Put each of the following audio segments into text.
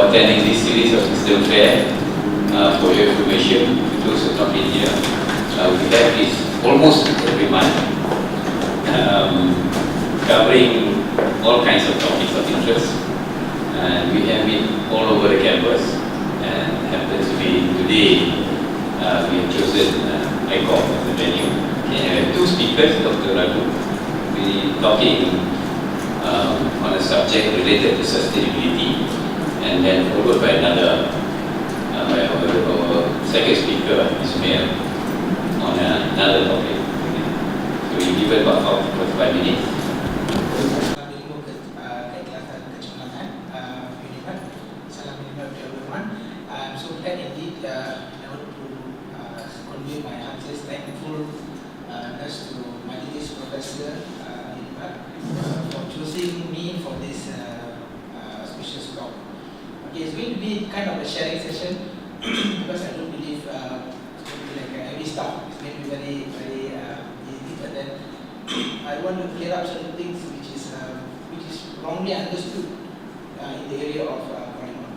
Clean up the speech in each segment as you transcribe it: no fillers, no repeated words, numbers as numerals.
for attending this series of Wisdom Fair. For your information, to those who have not been here, we have this almost every month, covering all kinds of topics of interest. And we have it all over the campus, and happens to be today we have chosen ICOM as the venue. Okay, I have two speakers, Dr. Ragu, will be talking on a subject related to sustainability, and then followed by another, by our second speaker, IZMER, on another topic. Okay. So we give it about 45 minutes. I'm so glad indeed in order to convey my heartiest thankfulness to my English professor for choosing me for this special talk. Okay, it's going to be kind of a sharing session because I don't believe it's going to be like heavy stuff. It's going to be very easy, but then I want to clear up certain things which is wrongly understood in the area of polymer.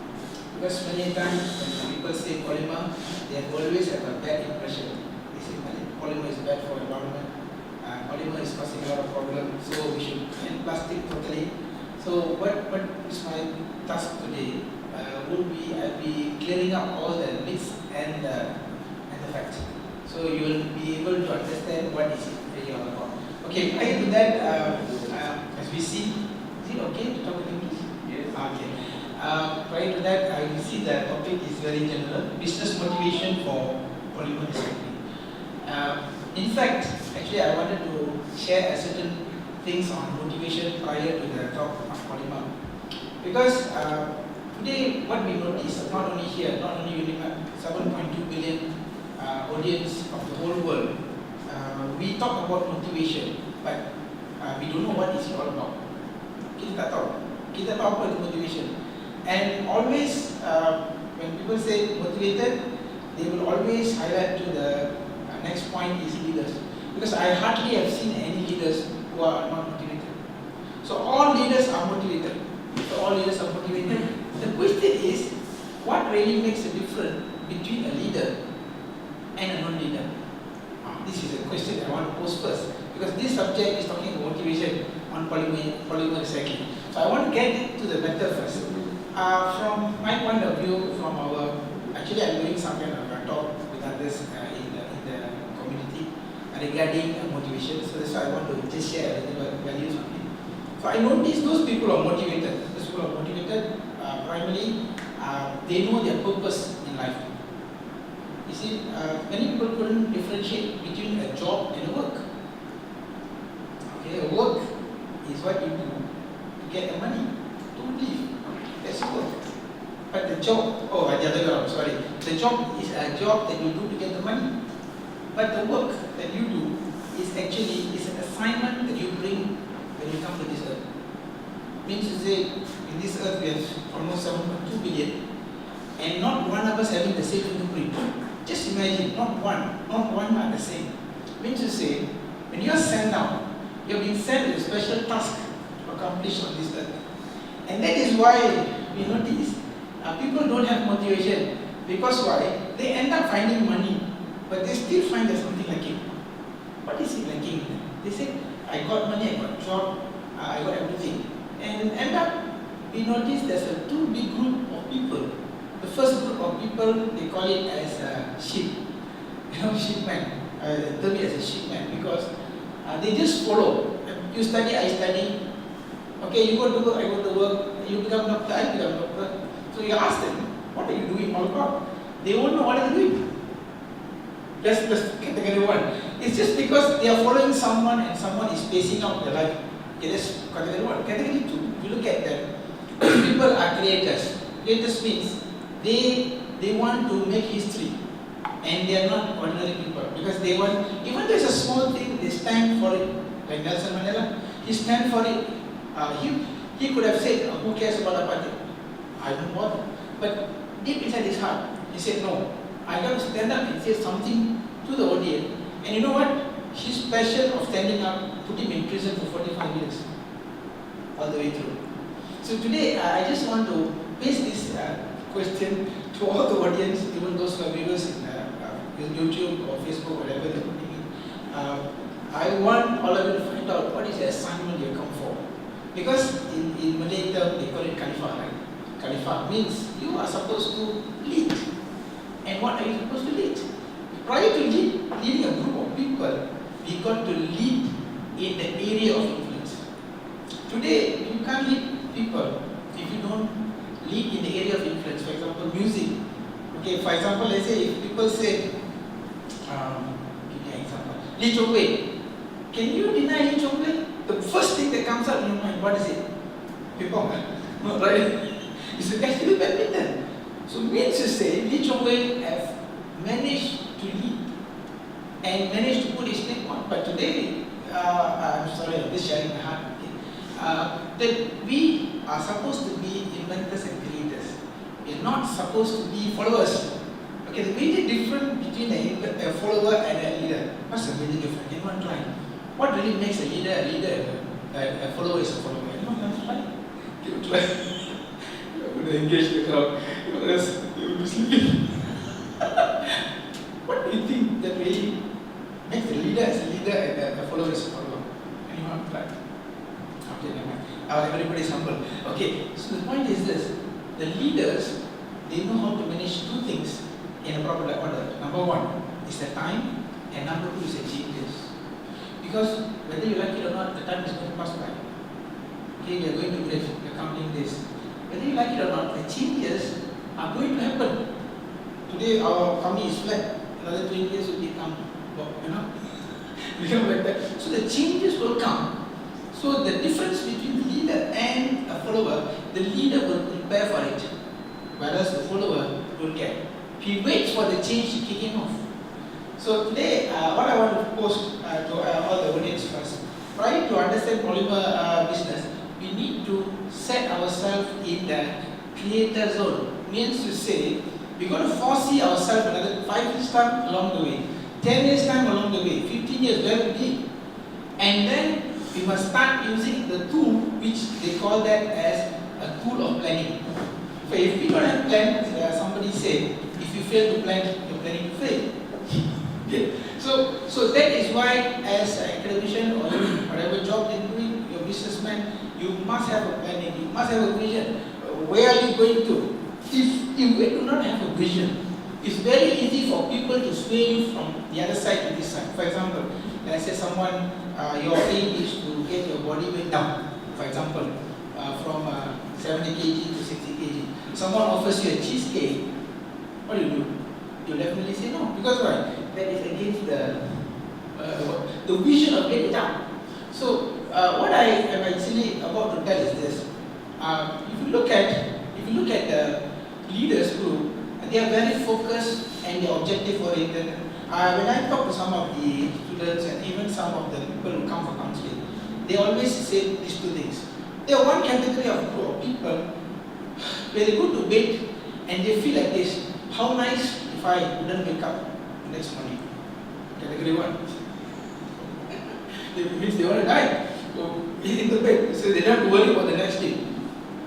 Because many times when people say polymer, they always have a bad impression. They say polymer is bad for the environment, polymer is causing a lot of problems, so we should end plastic totally. So what is my task today would be I'll be clearing up all the myths and the facts. So you will be able to understand what is it really all about. Okay, prior to that, as we see, is it okay to talk in English? Yes. Okay. Prior to that, I will see the topic is very general, business motivation for polymer recycling. In fact, actually I wanted to share certain things on motivation prior to the talk of polymer. Because today what we notice, not only here, not only UNIMAT, 7.2 billion audience of the whole world, we talk about motivation, but we don't know what it's all about. Kita tak tahu. Kita tahu apa itu motivation. And always, when people say motivated, they will always highlight to the next point is leaders. Because I hardly have seen any leaders who are not motivated. So all leaders are motivated. So all leaders are motivated. The question is, what really makes a difference between a leader and a non-leader? This is a question I want to pose first. Because this subject is talking about motivation on polymer recycling. So I want to get into the matter first. From my point of view, from our, actually I'm doing some kind of a talk with others in the community regarding motivation. So that's why I want to just share a little values on it. So I notice those people are motivated. Those people are motivated primarily, they know their purpose in life. You see, many people couldn't differentiate between a job and a work. Okay, a work is what you do to get the money, to live. That's work. But the job, sorry, the job is a job that you do to get the money. But the work that you do is actually an assignment that you bring when you come to this earth. Means to say, in this earth we have almost 7.2 billion, and not one of us having the same fingerprint. Just imagine, not one are the same. Means to say, when you are sent down, you have been sent with a special task to accomplish on this earth. And that is why we notice people don't have motivation. Because why? They end up finding money, but they still find there's something lacking. What is it lacking? They say, I got money, I got job, I got everything. And end up, we notice there's a two big group of people. The first group of people, they call it as sheep. You know, sheepman. They term it as a sheepman because they just follow. You study, I study. Okay, you go to work, I go to work. You become doctor, I become doctor. So you ask them, what are you doing all about? They won't know what are you doing. That's category one. It's just because they are following someone and someone is spacing out their life. Okay, that's category one. Category two, you look at them. People are creators. Creators means they want to make history, and they are not ordinary people because they want, even though it's a small thing, they stand for it. Like Nelson Mandela, he stand for it. He could have said, who cares about apartheid? I don't bother. But deep inside his heart, he said, no, I got to stand up and say something to the audience. And you know what? His passion of standing up put him in prison for 45 years, all the way through. So today, I just want to paste this question to all the audience, even those who are viewers in YouTube or Facebook, whatever they're putting in. I want all of you to find out what is the assignment you come for. Because in Malay term, they call it Khalifah, right? Khalifah means you are supposed to lead. And what are you supposed to lead? Prior to leading a group of people, we got to lead in the area of influence. Today, you can't lead people if you don't lead in the area of influence. For example, music. Okay, for example, let's say if people say, give me an example, Lee Chong Wei. Can you deny Lee Chong Wei? The first thing that comes up in your mind, what is it? People, no, right? It's actually badminton. So means to say, Lee Chong Wei have managed to lead and managed to put his name on. But today, I'm sorry, I'm just sharing my heart. That we are supposed to be inventors and creators. We're not supposed to be followers. Okay, the major difference between a follower and a leader. What's the major difference? Anyone try? What really makes a leader and a follower is a follower? Anyone can try? Give it a try. I'm going to engage the crowd. Else you will be sleeping. What do you think that really makes a leader as a leader and a follower as a follower? Anyone try? Okay, never mind. Everybody is humble. Okay, so the point is this. The leaders, they know how to manage two things in a proper order. Number one is the time, and number two is the changes. Because whether you like it or not, the time is going to pass by. Okay, we are going to grave, we are counting this. Whether you like it or not, the changes are going to happen. Today our economy is flat. Another 20 years will become, become like that. So the changes will come. So the difference between the leader and a follower, the leader will prepare for it, whereas the follower will get. He waits for the change to kick him off. So today, what I want to post to all the audience first, trying to understand polymer business, we need to set ourselves in the creator zone. Means to say, we're going to foresee ourselves another 5 years time along the way, 10 years time along the way, 15 years, where will be. And then we must start using the tool which they call that as a tool of planning. So if we don't have plan, somebody said, if you fail to plan, you're planning to fail. Okay. So that is why as an academician or whatever job you're doing, you're a businessman, you must have a planning, you must have a vision. Where are you going to? If we do not have a vision, it's very easy for people to sway you from the other side to this side. For example, let's say someone, your aim is to get your body weight down, for example, from 70 kg to 60 kg. Someone offers you a cheesecake, what do? You definitely say no. Because why? That is against the vision of getting down. So what I am actually about to tell is this. If you look at the leaders group, they are very focused and they are objective oriented. When I talk to some of the students and even some of the people who come for counseling, they always say these two things. There are one category of people where they go to bed and they feel like this: how nice if I wouldn't wake up the next morning. Category one. It means they want to die. So in the bed, so they don't have to worry about the next day.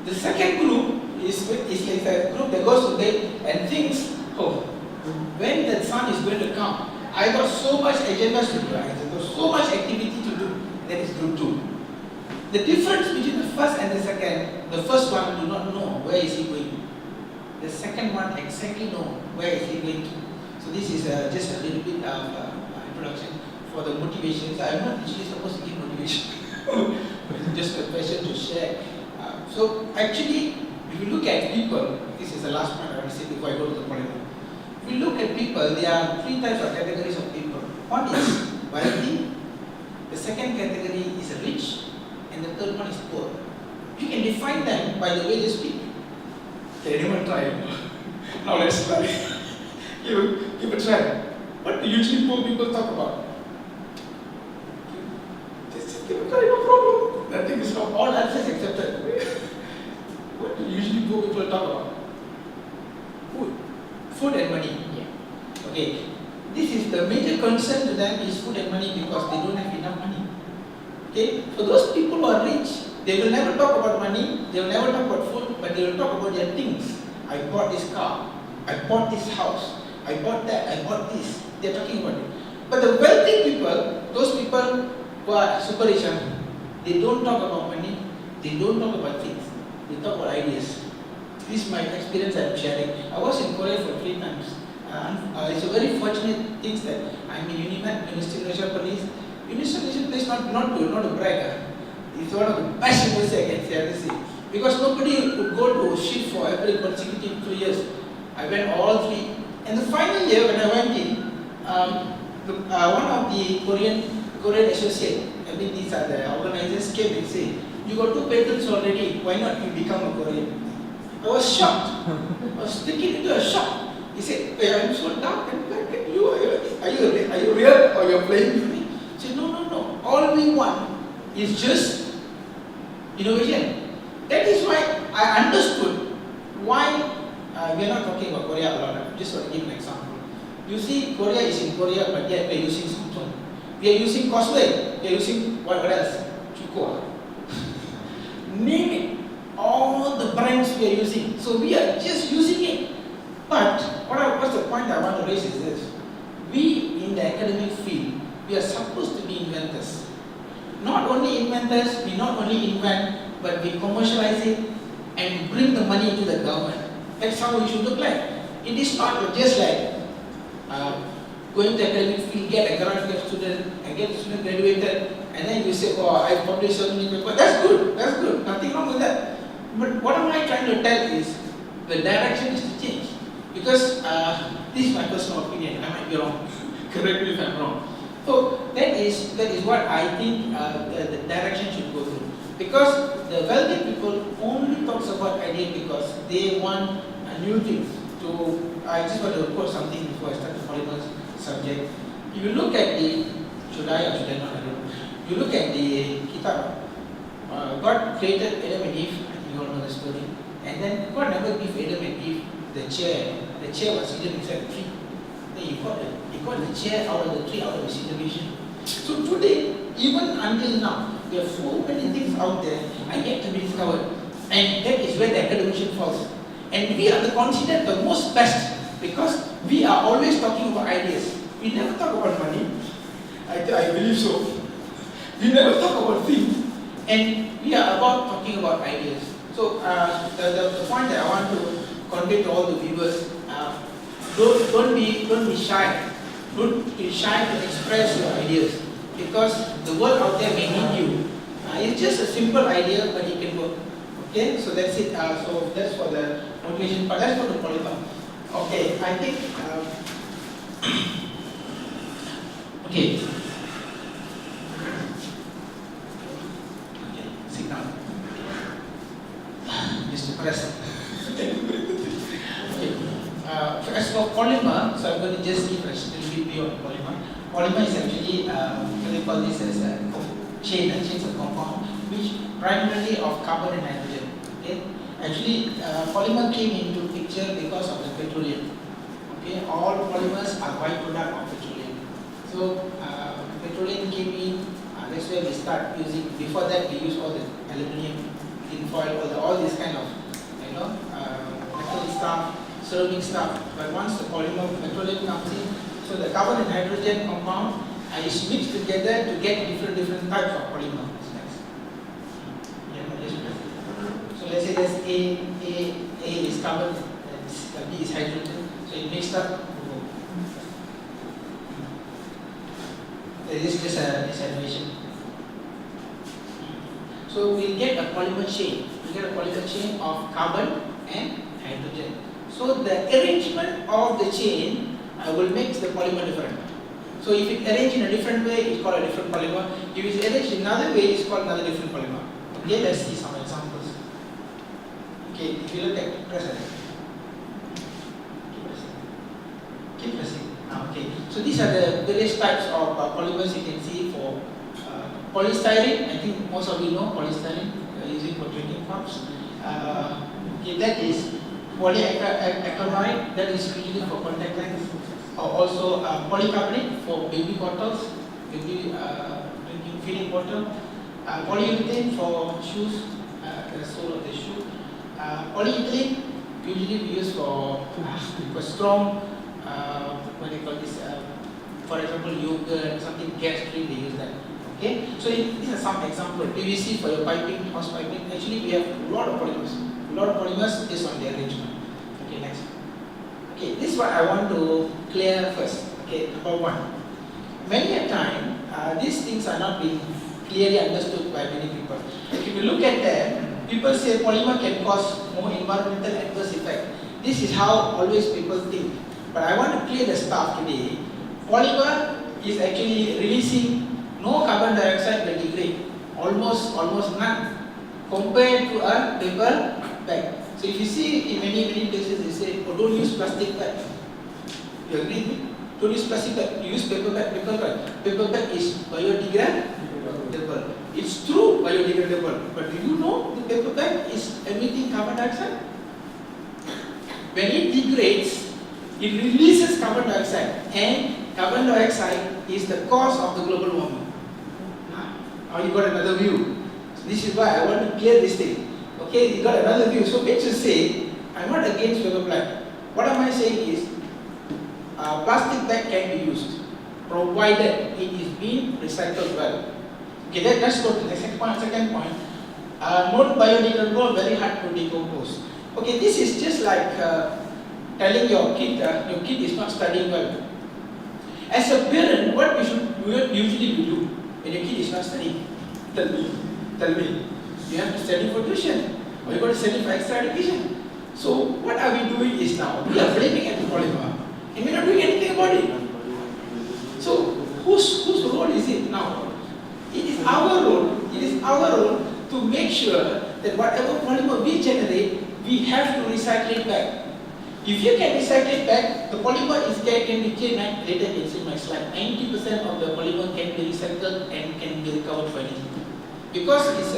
The second group is like a group that goes to bed and thinks, oh, when the sun is going to come, I got so much agendas to do, I got so much activity to do. That is group two. The difference between the first and the second, the first one do not know where is he going. The second one exactly know where is he going to. So this is just a little bit of introduction for the motivations. I'm not actually supposed to give motivation, but it's just a question to share. So actually, if you look at people, this is the last point I want to say before I go to the polymer. If you look at people, there are three types of categories of people. One is wealthy, the second category is rich, and the third one is poor. You can define them by the way they speak. Can anyone try? Now let's try. Give a try. What do usually poor people talk about? Just give a try, no problem. Nothing is wrong. All answers accepted. What do usually poor people talk about? Food. Food and money. Yeah. Okay. This is the major concern to them is food and money because they don't have enough money. Okay. For those people who are rich, they will never talk about money, they will never talk about food, but they will talk about their things. I bought this car, I bought this house, I bought that, I bought this. They're talking about it. But the wealthy people, those people who are super rich, they don't talk about money, they don't talk about things, they talk about ideas. This is my experience I'm sharing. I was in Korea for 3 times. It's a very fortunate thing that I'm in UNIMAT, University of Malaysia Police. University of Malaysia Police not to brag. It's one of the best universities I can say. Because nobody would go to shift for every consecutive 2 years. I went all 3. And the final year when I went in, one of the Korean associate, I mean these are the organizers, came and said, "You got 2 patents already, why not you become a Korean?" I was shocked. I was taken into a shock. He said, "Hey, I'm so dark and black and you, are you real or you're playing with me?" I said, no. All we want is just innovation. That is why I understood why we are not talking about Korea a lot. Just want to give an example. You see, Korea is in Korea, but yet we are using Samsung. We are using Cosplay. We are using what else? Chuko. Name it. All the brands we are using. So we are just using it. But what's the point I want to raise is this. We in the academic field, we are supposed to be inventors. Not only inventors, we not only invent, but we commercialize it and bring the money into the government. That's how we should look like. It is not just like going to academic field, get a grant, get a student, and get the student graduated, and then you say, "Oh, I published so many papers." That's good, nothing wrong with that. But what am I trying to tell is, the direction is to change. Because this is my personal opinion, I might be wrong, correct me if I'm wrong. So that is what I think the direction should go through. Because the wealthy people only talks about ideas because they want new things. I just want to quote something before I start the polymer subject. If you look at should I or should I not, I don't know. You look at the kitab, God created Adam and Eve, you all know the story. And then God never gave Adam and Eve the chair. The chair was hidden inside the tree. Then he got the chair out of the tree, out of the situation. So today, even until now, there are so many things out there and yet to be discovered. And that is where the academician falls. And we are considered the most best because we are always talking about ideas. We never talk about money. I believe so. We never talk about things. And we are about talking about ideas. So the point that I want to convey to all the viewers, don't be shy. Don't be shy to express your ideas because the world out there may need you. It's just a simple idea, but it can work. Okay, so that's it. So that's for the motivation part. That's for the polymer. Okay, I think. Okay. Sit down. Just to press. Okay. As for polymer, so I'm going to just give a little bit view on polymer. Polymer is actually, we call this as a chains of compound, which primarily of carbon and hydrogen. Okay, actually, polymer came into picture because of the petroleum. Okay, all polymers are byproduct of petroleum. So petroleum came in. That's where we start using. Before that, we use all the aluminium, tin foil, all this kind of metal stuff, ceramic stuff. But once the polymer petroleum comes in, so the carbon and hydrogen compound is mixed together to get different types of polymer. So let's say there's A is carbon, and B is hydrogen. So it mixed up. This is just a animation. So we get a polymer chain. We get a polymer chain of carbon and hydrogen. So the arrangement of the chain will make the polymer different. So if it arranged in a different way, it's called a different polymer. If it's arranged in another way, it's called another different polymer. Okay, let's see some examples. Okay, if you look at press. Keep pressing. Okay, so these are the various types of polymers you can see for polystyrene. I think most of you know polystyrene. We are using for drinking cups. Okay, that is polyacrylate. That is usually for contact lenses. Also polycarbonate for baby bottles, baby drinking feeding bottle. Polyurethane for shoes, the sole of the shoe. Polyethylene usually we use for strong, what do you call this? For example, yogurt, something gas-free, they use that. Okay, so these are some examples. PVC for your piping, house piping. Actually, we have a lot of polymers. A lot of polymers is on the arrangement. Okay, next. Okay, this is what I want to clear first. Okay, number one. Many a time, these things are not being clearly understood by many people. If you look at them, people say polymer can cause more environmental adverse effect. This is how always people think. But I want to clear the stuff today. Polymer is actually releasing no carbon dioxide will degrade, almost none, compared to a paper bag. So if you see in many places they say, oh, don't use plastic bag. You agree with me? Don't use plastic bag, you use paper bag because what? Paper bag is biodegradable. It's true biodegradable, but do you know the paper bag is emitting carbon dioxide? When it degrades, it releases carbon dioxide, and carbon dioxide is the cause of the global warming. Now you got another view. So this is why I want to clear this thing. Okay, you got another view. So let's just say, I'm not against paper bag. What am I saying is, plastic bag can be used, provided it is being recycled well. Okay, let's go to the second point. Non-biodegradable, very hard to decompose. Okay, this is just like telling your kid is not studying well. As a parent, what usually we do when your kid is not studying? Tell me. You have to study for tuition, or you got to study for extra education. So what are we doing is now, we are blaming at the polymer, and we're not doing anything about it. So whose role is it now? It is our role. It is our role to make sure that whatever polymer we generate, we have to recycle it back. If you can recycle it back, the polymer can be changed. Later you can see my slide. 90% of the polymer can be recycled and can be recovered for anything, because it's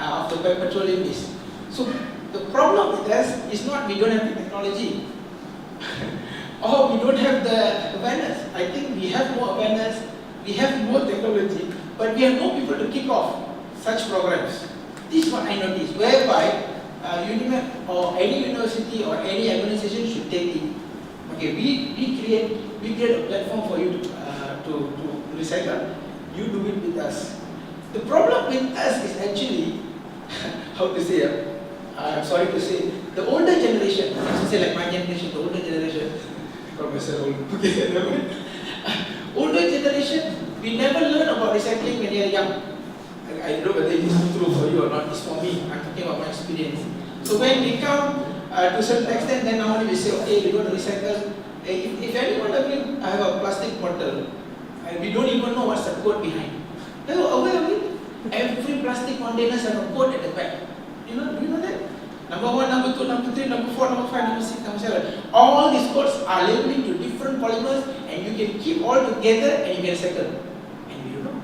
of the petroleum base. So the problem with us is not we don't have the technology or we don't have the awareness. I think we have more awareness, we have more technology, but we have no people to kick off such programs. This is what I noticed, whereby UNIMED or any university or any organization should take it. Okay, we create a platform for you to recycle. You do it with us. The problem with us is actually, how to say, I'm sorry to say, the older generation, I should say like my generation, the older generation, I call myself old, older generation, we never learn about recycling when you are young. I don't know whether it is true for you or not, it's for me, I'm talking about my experience. So when we come to a certain extent, then now we say, okay, we're going to recycle. If any one of you have a plastic bottle, and we don't even know what's the code behind. Are you aware of it? Every plastic containers have a code at the back. Do you know that? Number 1, number 2, number 3, number 4, number 5, number 6, number 7. All these codes are labeling to different polymers, and you can keep all together and you can recycle. And we don't know.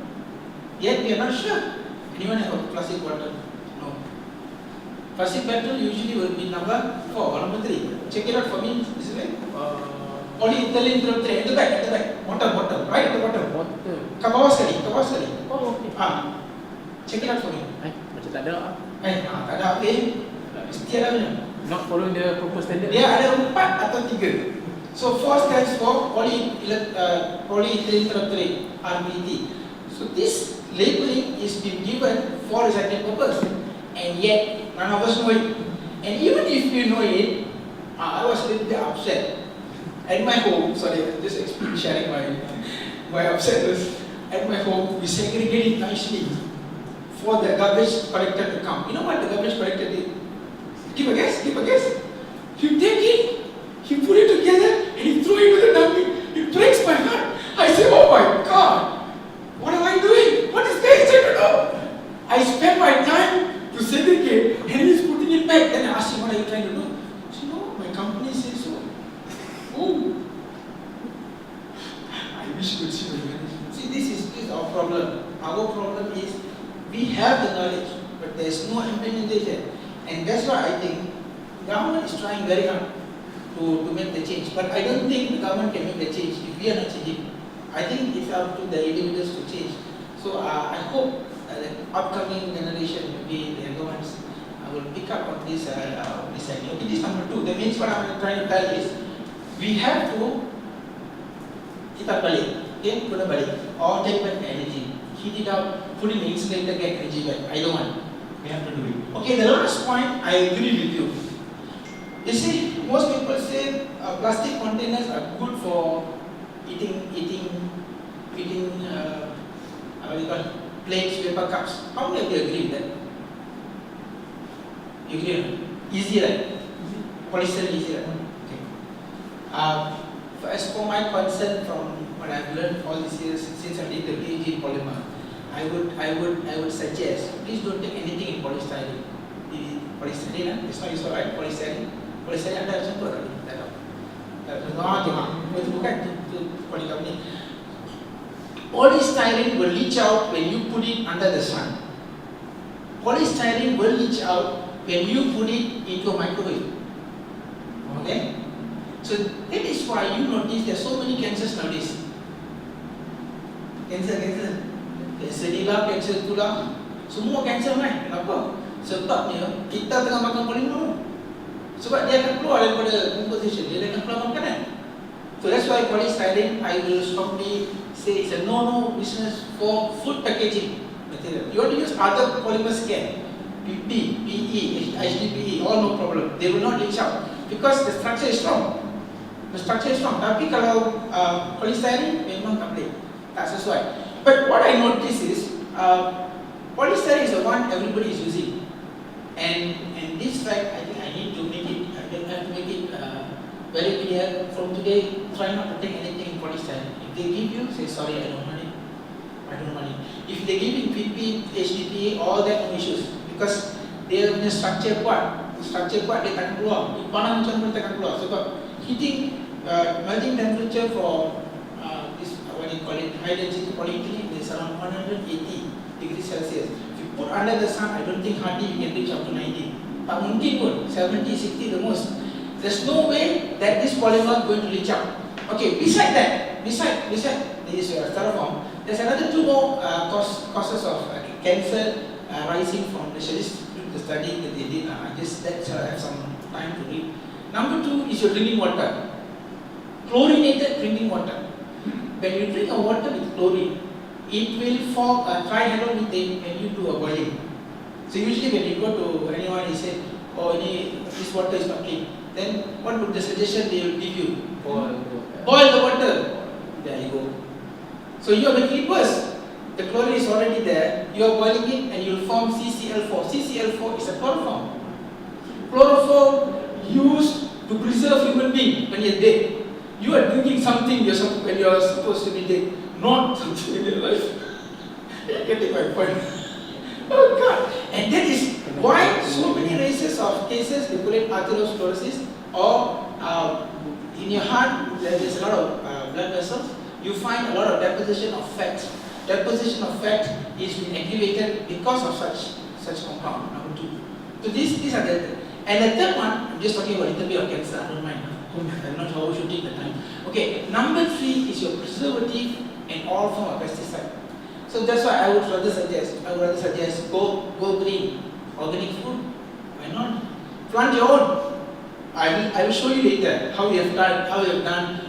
Yet we are not sure. Anyone have a plastic bottle? No. Plastic bottle usually will be number 4 or number 3. Check it out for me. This is it. Polyethylene term 3 at the back. Bottom, right at the bottom. Ke bawah sekali. Oh, okay. Check it out for me. Macam tak ada. Tak ada apa. Mesti ada punya. Not following the proper standard. Dia ada 4 atau 3. So 4 stands for polyethylene term 3, RPT. So this labeling is being given for recycling purpose, and yet none of us know it. And even if you know it, I was a little bit upset. At my home, sorry, I'm just sharing my upset was, at my home, we segregate it nicely for the garbage collector to come. You know what the garbage collector did? Give a guess. He take it, he put it together, and he threw it into the dumping. It breaks my heart. I say, oh my God, what am I doing? What is this trying to do? I spent my time to segregate, and he's putting it back. Then I asked him, what are you trying to do? He said, no, my company says so. Oh, I wish you could see my management. See, this is our problem. Our problem is we have the knowledge, but there is no implementation. And that's why I think the government is trying very hard to make the change. But I don't think the government can make the change if we are not changing. I think it's up to the individuals to change. So I hope the upcoming generation, maybe the younger ones, will pick up on this idea. Okay, this number 2. That means what I'm trying to tell is, we have to kita balik, okay, guna balik, or take back the energy, heat it up, put it in the insulator, get energy back. I don't want. We have to do it. Okay, the last point, I agree with you. You see, most people say plastic containers are good for eating what do you call it? Plates, paper cups. How many of you agree with that? You agree? Easy, right? Polystyrene easy, right? Okay. As for my concern from what I've learned all these years since I did the PhD in polymer, I would suggest, please don't take anything in polystyrene. Polystyrene, it's not useful, right? Polystyrene. Polystyrene ada macam tu tak? Tak tahu. Bukan tu polycarbonate. Polystyrene will leach out when you put it under the sun. Polystyrene will leach out when you put it into a microwave. Okay? So that is why you notice there are so many cancers nowadays. Cancer ni lah, cancer tu lah. Semua cancer kan? Kenapa? Sebabnya kita tengah makan polymer. Sebab dia akan keluar daripada composition, dia akan keluar makanan. So that's why polystyrene, I will strongly say it's a no business for food packaging material. You want to use other polymers can, PP, PE, HDPE, all no problem. They will not leach out because the structure is strong. The structure is strong. Tapi kalau polystyrene memang tak boleh, tak sesuai. But what I notice is polystyrene is the one everybody is using, and this fact I think I need to make it. I have to make it very clear from today. Try not to take anything in polystyrene. If they give you, say sorry, I don't want it. I don't want it. If they give you PP, HDPE, all that no issues because dia punya structure kuat. Structure kuat dia takkan keluar. Panas macam mana takkan keluar sebab heating, melting temperature for this what do you call it, high density polyethylene is around 180 degrees Celsius. If you put under the sun, I don't think hardly you can reach up to 90. Tak mungkin pun, 70, 60 the most. There's no way that this polymer is going to leach out. Okay, beside this styrofoam, there's another 2 more causes of cancer rising from the study that they did. I just have some time to read. Number 2 is your drinking water. Chlorinated drinking water. When you drink a water with chlorine, it will form a trihydromethane when you do a boiling. So usually when you go to anyone, he say, oh, this water is not clean. Then what would the suggestion they will give you? Boil the water. There you go. So you are making it worse. The chlorine is already there. You are boiling it and you will form CCl4. CCl4 is a chloroform. Chloroform used to preserve human being when you are dead. You are drinking something when you are supposed to be dead, not something in your life. Getting my point. Oh God! And that is why so many races of cases they call it arteriosclerosis, or in your heart there is a lot of blood vessels. You find a lot of deposition of fat. Deposition of fat is being activated because of such compound. Number 2. So these are the, and the third one, I'm just talking about a little bit of cancer. I don't mind. I'm not sure how we should take the time. Okay, number 3 is your preservative and all form of pesticide. So that's why I would rather suggest go green, organic food. Why not? Plant your own. I will show you later how we have done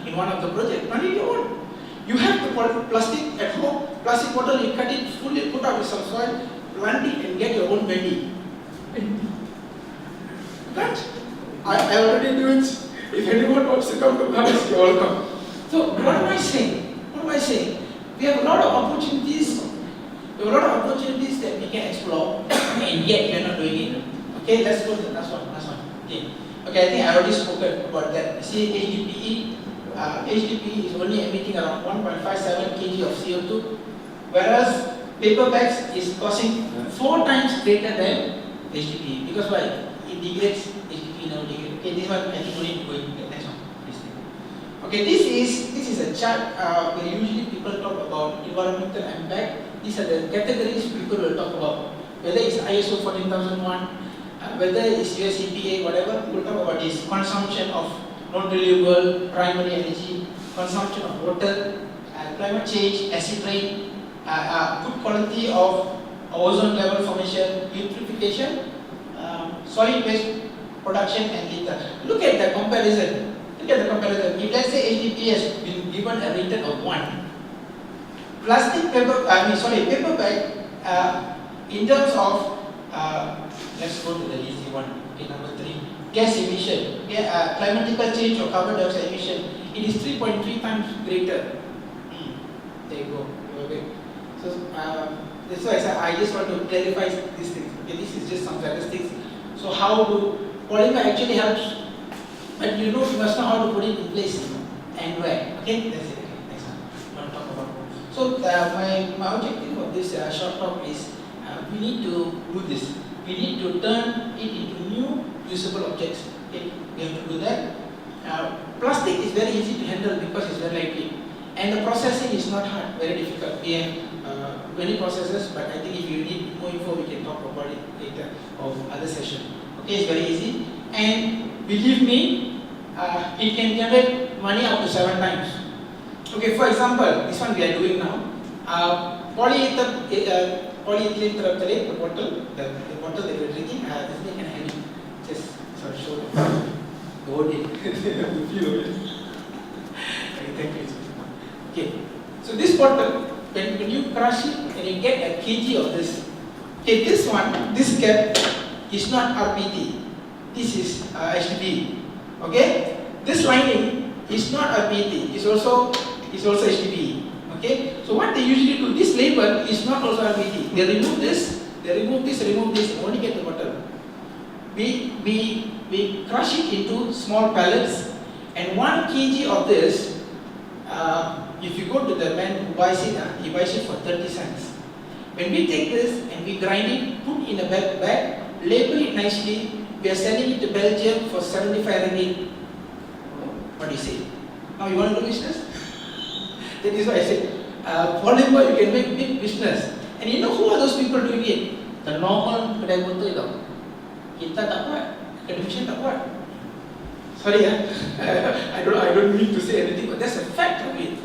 in one of the projects. Plant your own. You have the plastic at home, plastic bottle. You cut it fully, put up with some soil, plant it, and get your own veggie. Right? I already do it. If anyone wants to come to Paris, you're welcome. So what am I saying? We have a lot of opportunities. That we can explore, and yet we are not doing it. Okay, let's go to the last one. Okay, I think I already spoken about that. See, HDPE is only emitting around 1.57 kg of CO2, whereas paper bags is causing 4 times greater than HDPE. Because why? It degrades, HDPE now degrades. Okay, this one I think we need to go into the next one. Okay, this is a chart where usually people talk about environmental impact. These are the categories people will talk about. Whether it's ISO 14001, whether it's US EPA, whatever, we'll talk about this. Consumption of non-renewable primary energy, consumption of water, climate change, acid rain, good quality of ozone level formation, eutrophication, solid waste production and litter. Look at the comparison. Look at the comparison. If let's say HDP has been given a rating of 1, plastic paper, paper bag, in terms of, let's go to the easy one. Okay, number 3, gas emission. Climatical change or carbon dioxide emission. It is 3.3 times greater. There you go. Okay. So that's why I just want to clarify these things. Okay, this is just some statistics. So how do polymer actually helps? But you must know how to put it in place and where. Okay, that's it. Okay, next one. I want to talk about. So my objective of this short talk is we need to do this. We need to turn it into new usable objects. Okay, we have to do that. Plastic is very easy to handle because it's very lightweight, and the processing is not hard, very difficult. We have many processes, but I think if you need more info, we can talk about it later or other session. Okay, it's very easy, and believe me, it can generate money up to 7 times. Okay, for example, this one we are doing now. Polyethylene terephthalate, the bottle that we're drinking, this thing can handle. Just show the whole day. Thank you. Okay, so this bottle, when you crush it and you get a kg of this. Okay, this one, this cap is not RPT. This is HDP. Okay, this lining is not RPT. It's also HDP. Okay, so what they usually do, this label is not also RPT. They remove this, and only get the bottle. We crush it into small pellets, and 1 kg of this, if you go to the man who buys it, he buys it for 30 cents. When we take this and we grind it, put in a bag, label it nicely, we are selling it to Belgium for 75 ringgit. What do you say? Now you want to do business? That is why I said, polymer you can make big business. And you know who are those people doing it? The normal kedai botol itu. Kita tak buat, academician tak buat. Sorry I don't mean to say anything, but that's a fact of it.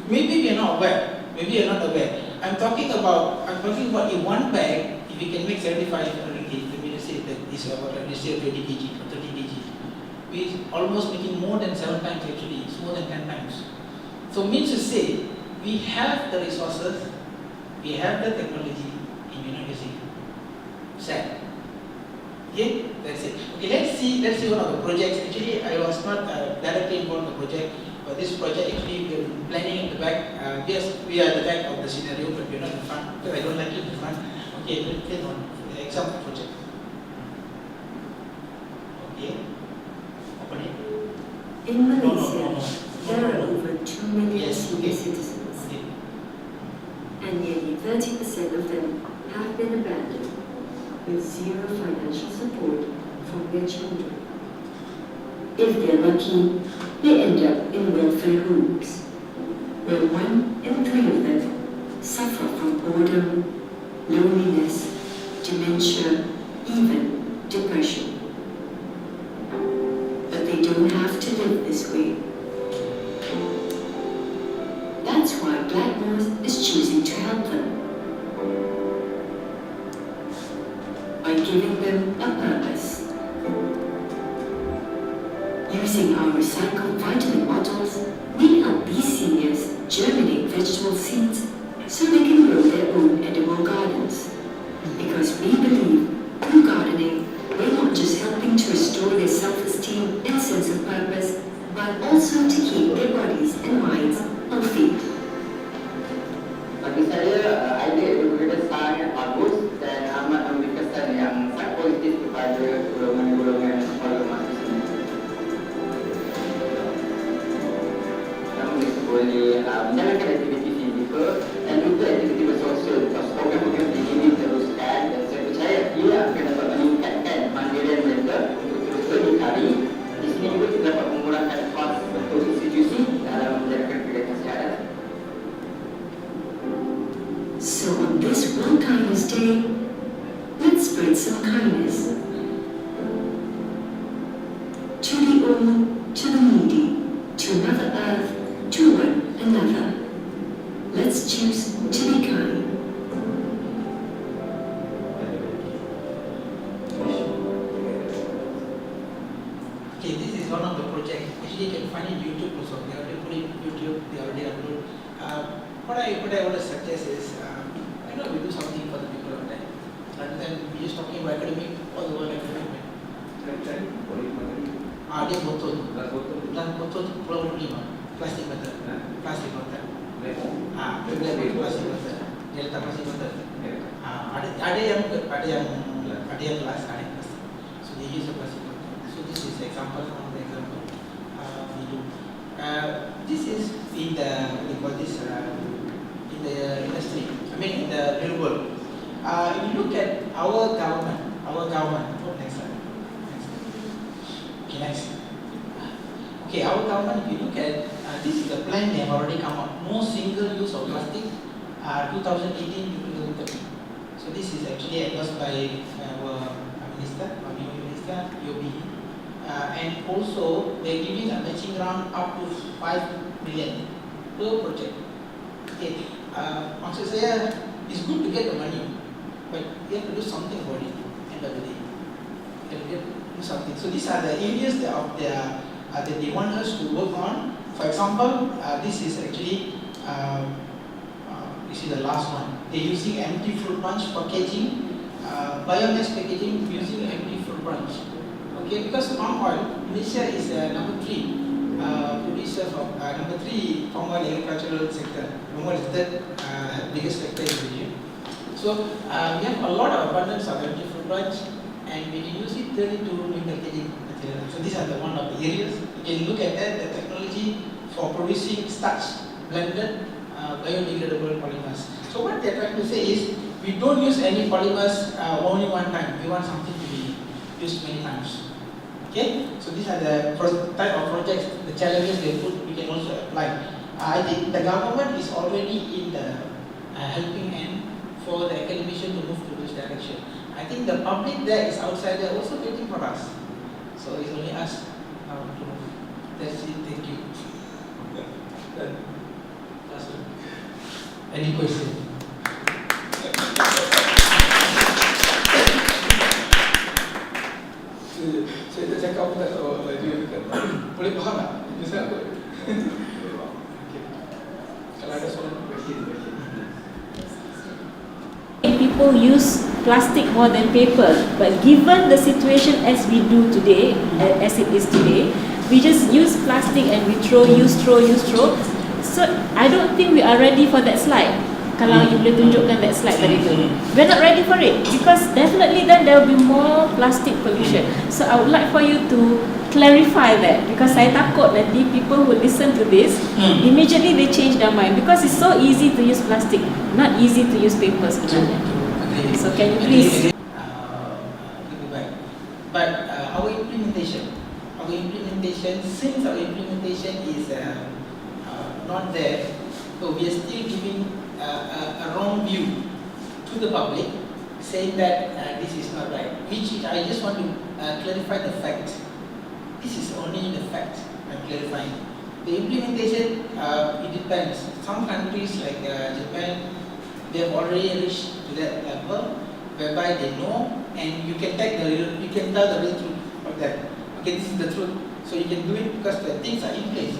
Maybe we are not aware. Maybe you are not aware. I'm talking about in one bag, if you can make 75 ringgit, let me just say that this is about, let's say 20 kg or 30 kg. We're almost making more than 7 times actually, it's more than 10 times. So means to say, we have the resources, we have the technology, and we're not using it. Sad. Okay, that's it. Okay, let's see one of the projects. Actually, I was not directly involved in the project, but this project actually we're planning at the back. Yes, we are at the back of the scenario, but we're not in front because I don't like it in front. Okay, let's play on the example project. Okay, open it. In Malaysia, there are over 2 million senior citizens, and nearly 30% of them have been abandoned with zero financial support from their children. If they're lucky, they end up in welfare homes, where 1 in 3 of them suffer from boredom, loneliness, dementia, even depression. But they don't have to live this way. That's why Blackmores is choosing to help them by giving them a purpose. Using our recycled vitamin bottles, we help these seniors germinate vegetable seeds so they can grow their own edible gardens. Because we believe through gardening, we're not just helping to restore their self-esteem and sense of purpose, but also to keep their bodies and minds healthy. Bagi saya, idea itu begitu sangat bagus dan amat memberi kesan yang sangat positif kepada golongan-golongan polymer ini. Namun itu boleh menjalankan aktiviti fizikal dan juga aktiviti bersosial. Kalau program-program ini diteruskan, dan saya percaya ia akan dapat meningkatkan mandirian mereka untuk terus berdikari. Di sini juga kita dapat mengurangkan kos untuk institusi dalam menjalankan kegiatan kesihatan. So on this World Kindness Day, let's spread some kindness to the old, to the needy, to Mother Earth, to one another. Let's choose to be kind. suggest is, why not we do something for the people of that? Rather than we just talking about academic, all the world academic. Dia botol. Dalam botol tu Pulau 5, plastik botol. Plastik botol. Plastik botol. Dia letak plastik botol. Ada yang gelas, ada yang plastik. So they use a plastic bottle. So this is example, one of the example we do. This is in the in the industry. I mean in the real world. If you look at our government. Oh, next slide. Okay, next. Okay, our government. If you look at this is the plan they have already come out. No single use of plastic. 2018 to 2030. So this is actually endorsed by our minister, and also they're giving a matching grant up to 5 million per project. Okay, maksud saya, it's good to get the money, but you have to do something about it. End of the day, you have to do something. So these are the areas that they want us to work on. For example, this is actually this is the last one. They're using empty fruit bunch packaging, biomass packaging using empty fruit bunch. Okay, because palm oil, Malaysia is number 3 producer of number 3 palm oil agricultural sector. Palm oil is the biggest sector in Malaysia. So we have a lot of abundance of empty fruit bunch, and we can use it turn into new packaging material. So these are the one of the areas. You can look at that, the technology for producing starch blended biodegradable polymers. So what they're trying to say is, we don't use any polymers only one time. We want something to be used many times. Okay, so these are the type of projects, the challenges they put. We can also apply. I think the government is already in the helping hand for the academician to move to this direction. I think the public there is outside there also waiting for us. So it's only us now to move. That's it. Thank you. Any question? Saya tak cakap pun tak tahu apa dia kata. Boleh faham tak? Bisa apa? Kalau ada soalan, question. People use plastic more than paper, but given the situation as we do today, as it is today, we just use plastic and we use straw. So I don't think we are ready for that slide. Kalau you boleh tunjukkan that slide tadi tu, we're not ready for it, because definitely then there will be more plastic pollution. So I would like for you to clarify that, because saya takut nanti people who listen to this immediately they change their mind, because it's so easy to use plastic, not easy to use paper sebenarnya. So can you please? But our implementation, since our implementation is not there, so we are still giving a wrong view to the public, saying that this is not right. Which I just want to clarify the fact. This is only the fact I'm clarifying. The implementation, it depends. Some countries like Japan, they have already reached to that level, whereby they know, and you can tell the real truth of that. Okay, this is the truth. So you can do it because the things are in place.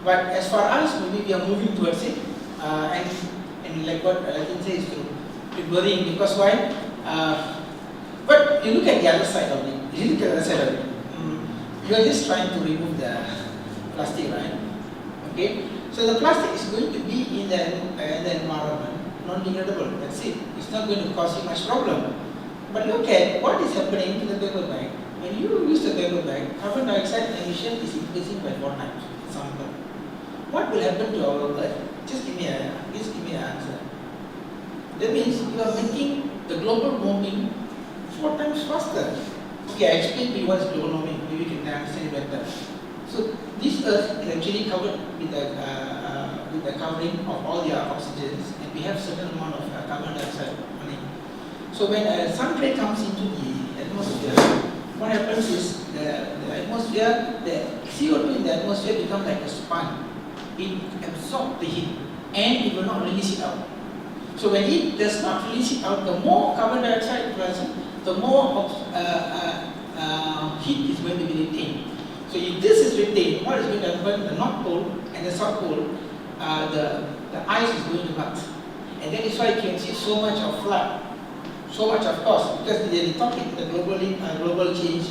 But as for us, maybe we are moving towards it, and like what I can say is true. It's worrying, because why? But you look at the other side of it. You are just trying to remove the plastic, right? Okay. So the plastic is going to be in the environment, non-degradable. That's it. It's not going to cause you much problem. But look at what is happening to the paper bag. When you use the paper bag, carbon dioxide emission is increasing by 4 times. Example. What will happen to our Earth? Just give me an answer. That means you are making the global warming 4 times faster. Okay, I explained to you what is global warming. Maybe you can understand it better. So this Earth is actually covered with the covering of all the oxygens, and we have certain amount of carbon dioxide on it. So when sun ray comes into the atmosphere, what happens is the atmosphere, the CO2 in the atmosphere becomes like a sponge. It absorbs the heat and it will not release it out. So when it does not release it out, the more carbon dioxide present, the more heat is going to be retained. So if this is retained, what is going to happen? The North Pole and the South Pole, the ice is going to melt. And that is why you can see so much of flood, so much of cost, because the topic, the global change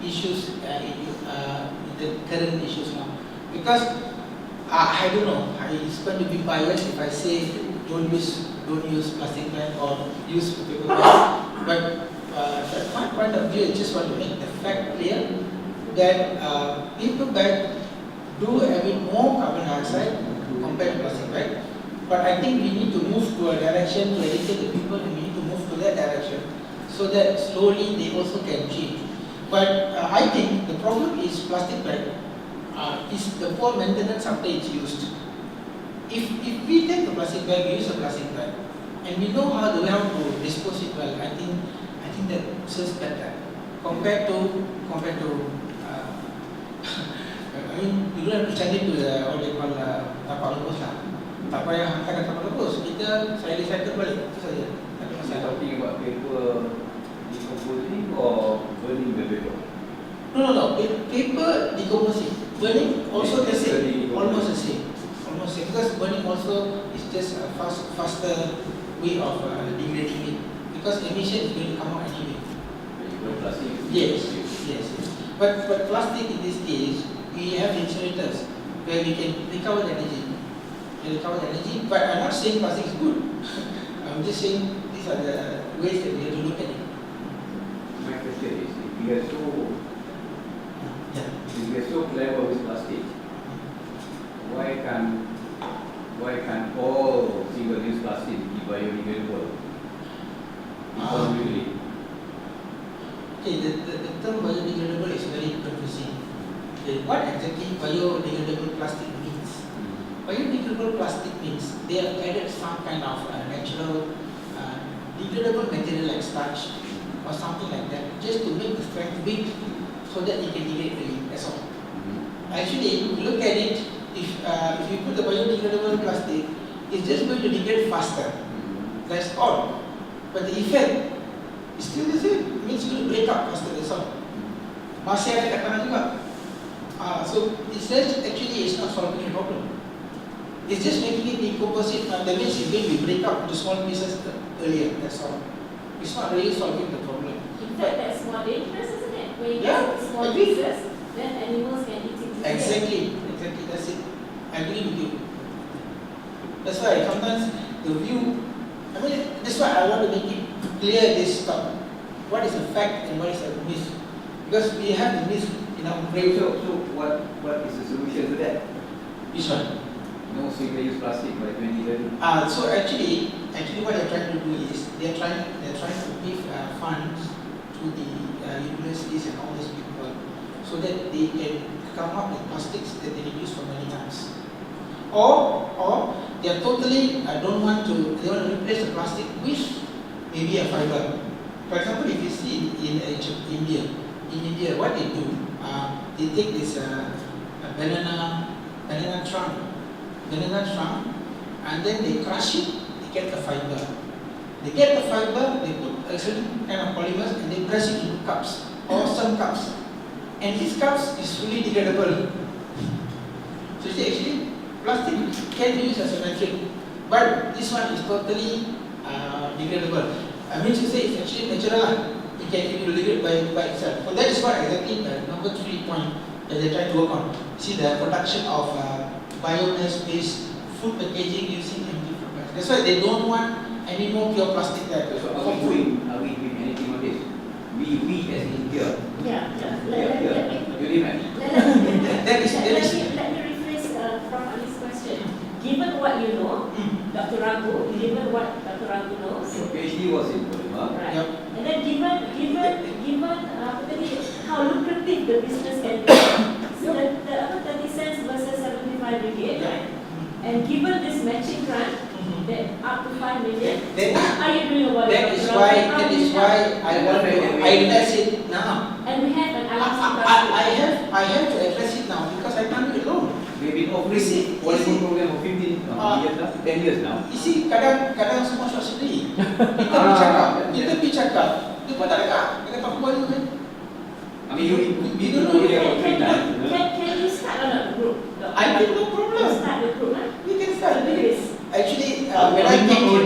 issues in the current issues now. Because I don't know, it's going to be biased if I say don't use plastic bag or use paper bag. But from my point of view, I just want to make the fact clear that paper bag do emit more carbon dioxide compared to plastic bag. But I think we need to move to a direction to educate the people, and we need to move to that direction so that slowly they also can change. But I think the problem is plastic bag is the poor maintenance after it's used. If we take the plastic bag, we use a plastic bag, and we know how to dispose it well, I think that serves better compared to I mean, you don't have to send it to the what they call tapak lepas lah. Tak payah hantar ke tapak lepas, kita saya recycle balik, itu saja. Tak ada You're masalah. talking about paper decomposing or burning the paper? No. Paper decomposing. Burning also the same. Decomposing. Almost the same. Almost same. Because burning also is just a faster way of degrading it. Because emission is going to come out anyway. You burn plastic? Yes. But plastic in this case, we have incinerators where we can recover the energy. But I'm not saying plastic is good. I'm just saying these are the ways that we have to look at it. My question is, if we are so clever with plastic, why can't all single-use plastic be biodegradable? Economically. Okay, the term biodegradable is very confusing. Okay, what exactly biodegradable plastic means? Biodegradable plastic means they have added some kind of natural degradable material like starch or something like that, just to make the strength big so that it can degrade really. That's all. Actually, look at it. If you put the biodegradable plastic, it's just going to degrade faster. That's all. But the effect is still the same. It means it's going to break up faster. That's all. Masih ada tekanan juga. So it's actually it's not solving the problem. It's just making it decomposite. That means it's going to break up into small pieces earlier. That's all. It's not really solving the problem. In fact, that's more dangerous, isn't it? When you Yeah, get small agree. pieces, then animals can eat it. Exactly. That's it. I agree with you. That's why sometimes the view. I mean, that's why I want to make it clear this stuff. What is a fact and what is a myth? Because we have the myth in our brain. So what is the solution to that? Which one? No single-use plastic by 2030. So actually what they're trying to do is they're trying to give funds to the universities and all these people so that they can come up with plastics that they can use for many times. Or they are totally they want to replace the plastic with maybe a fiber. For example, if you see in India, what they do, they take this banana trunk, and then they crush it. They get the fiber. They put a certain kind of polymers and they press it into cups or some cups. And these cups is fully degradable. So you see, actually, plastic can be used as a material, but this one is totally degradable. I mean to say it's actually natural. It will degrade by itself. So that is what exactly the number 3 point that they try to work on. See the production of biomass-based food packaging using empty plastic. That's why they don't want any more pure plastic there. So are we doing anything on this? We as India. Let You imagine? me rephrase from Ali's question. Given what you know, Dr. Ragu, given what Dr. Ragu knows, PhD was in polymer. right? Yep. And then given how lucrative the business can be, so the 30 cents versus 75 ringgit, right? And given this matching grant, that up to 5 million, what are you doing about it? That is why I want to address it now. And we have an I have to address it now because I can't do it alone. We've been offering polymer program for 15 years now, 10 years now. You see, kadang semua short sendiri. Kita pergi cakap, dia pun tak dekat. Dia kata apa balik kan? I mean, you don't know Can you start on a group? I think no problem. Start the group, huh? We can start. Do this. Actually, when I came here,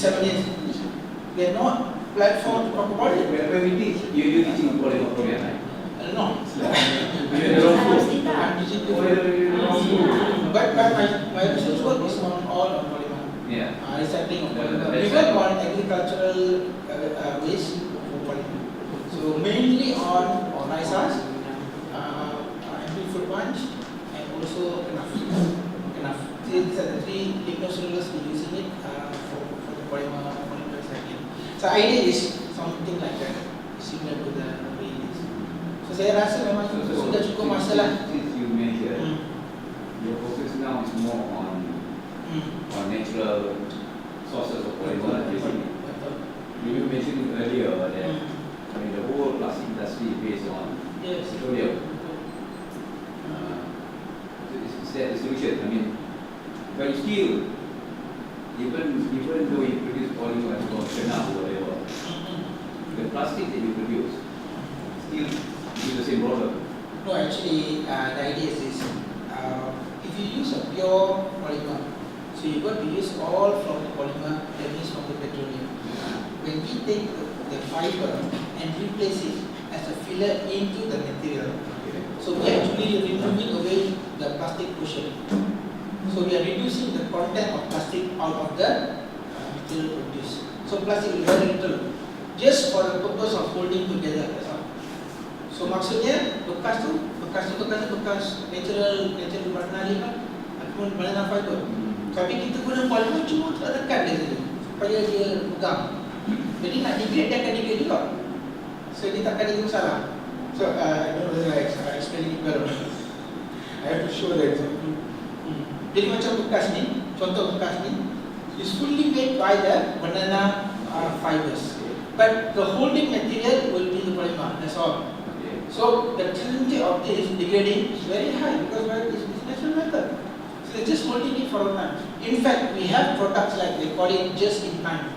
7 years. We are not platform to talk about it. Whenever we teach, you're teaching polymer program, right? No. You're the wrong school. I'm teaching Oh, different. you're the wrong school. But my research work is on all on polymer. Yeah. Recycling of polymer. That's Even right. on agricultural waste for polymer. So mainly on ISAs, anti-fruit punch, and also enough. These are the three lignocellulose we're using it for the polymer recycling. So idea is something like that, similar to the way it is. So saya rasa memang sudah cukup masa lah. Since you mentioned, your focus now is more on natural sources of polymer. You mentioned earlier that the whole plastic industry is based on petroleum. Is that the solution? I mean, but still, even though you produce polymer or phenol or whatever, the plastic that you produce still is the same problem. No, actually, the idea is this. If you use a pure polymer, so you got to use all from the polymer, that means from the petroleum. When we take the fiber and replace it as a filler into the material, so we are actually removing away the plastic portion. So we are reducing the content of plastic out of the material produced. So plastic is very little, just for the purpose of holding together. That's all. So maksudnya bekas natural banana fiber. Tapi kita guna polymer cuma untuk tekan dia saja supaya dia pegang. Jadi nak degrade dia akan degrade juga. So dia takkan ada masalah. So I don't know whether I explain it well. I have to show the example. Jadi macam bekas ni, contoh bekas ni is fully made by the banana fibers. But the holding material will be the polymer. That's all. So the tendency of this degrading is very high because it's natural method. So they're just holding it for a time. In fact, we have products like they call it just in time.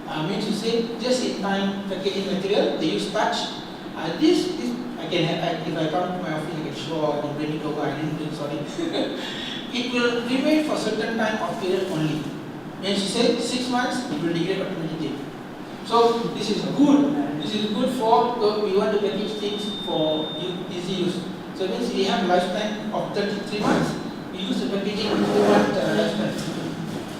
Means to say just in time packaging material. They use touch. This I can have, if I come to my office, I can show or bring it over. I didn't bring, sorry. It will remain for certain time of period only. Means to say 6 months it will degrade automatically. So this is good. This is good for we want to package things for easy use. So it means we have a lifetime of 33 months. We use the packaging if we want lifetime.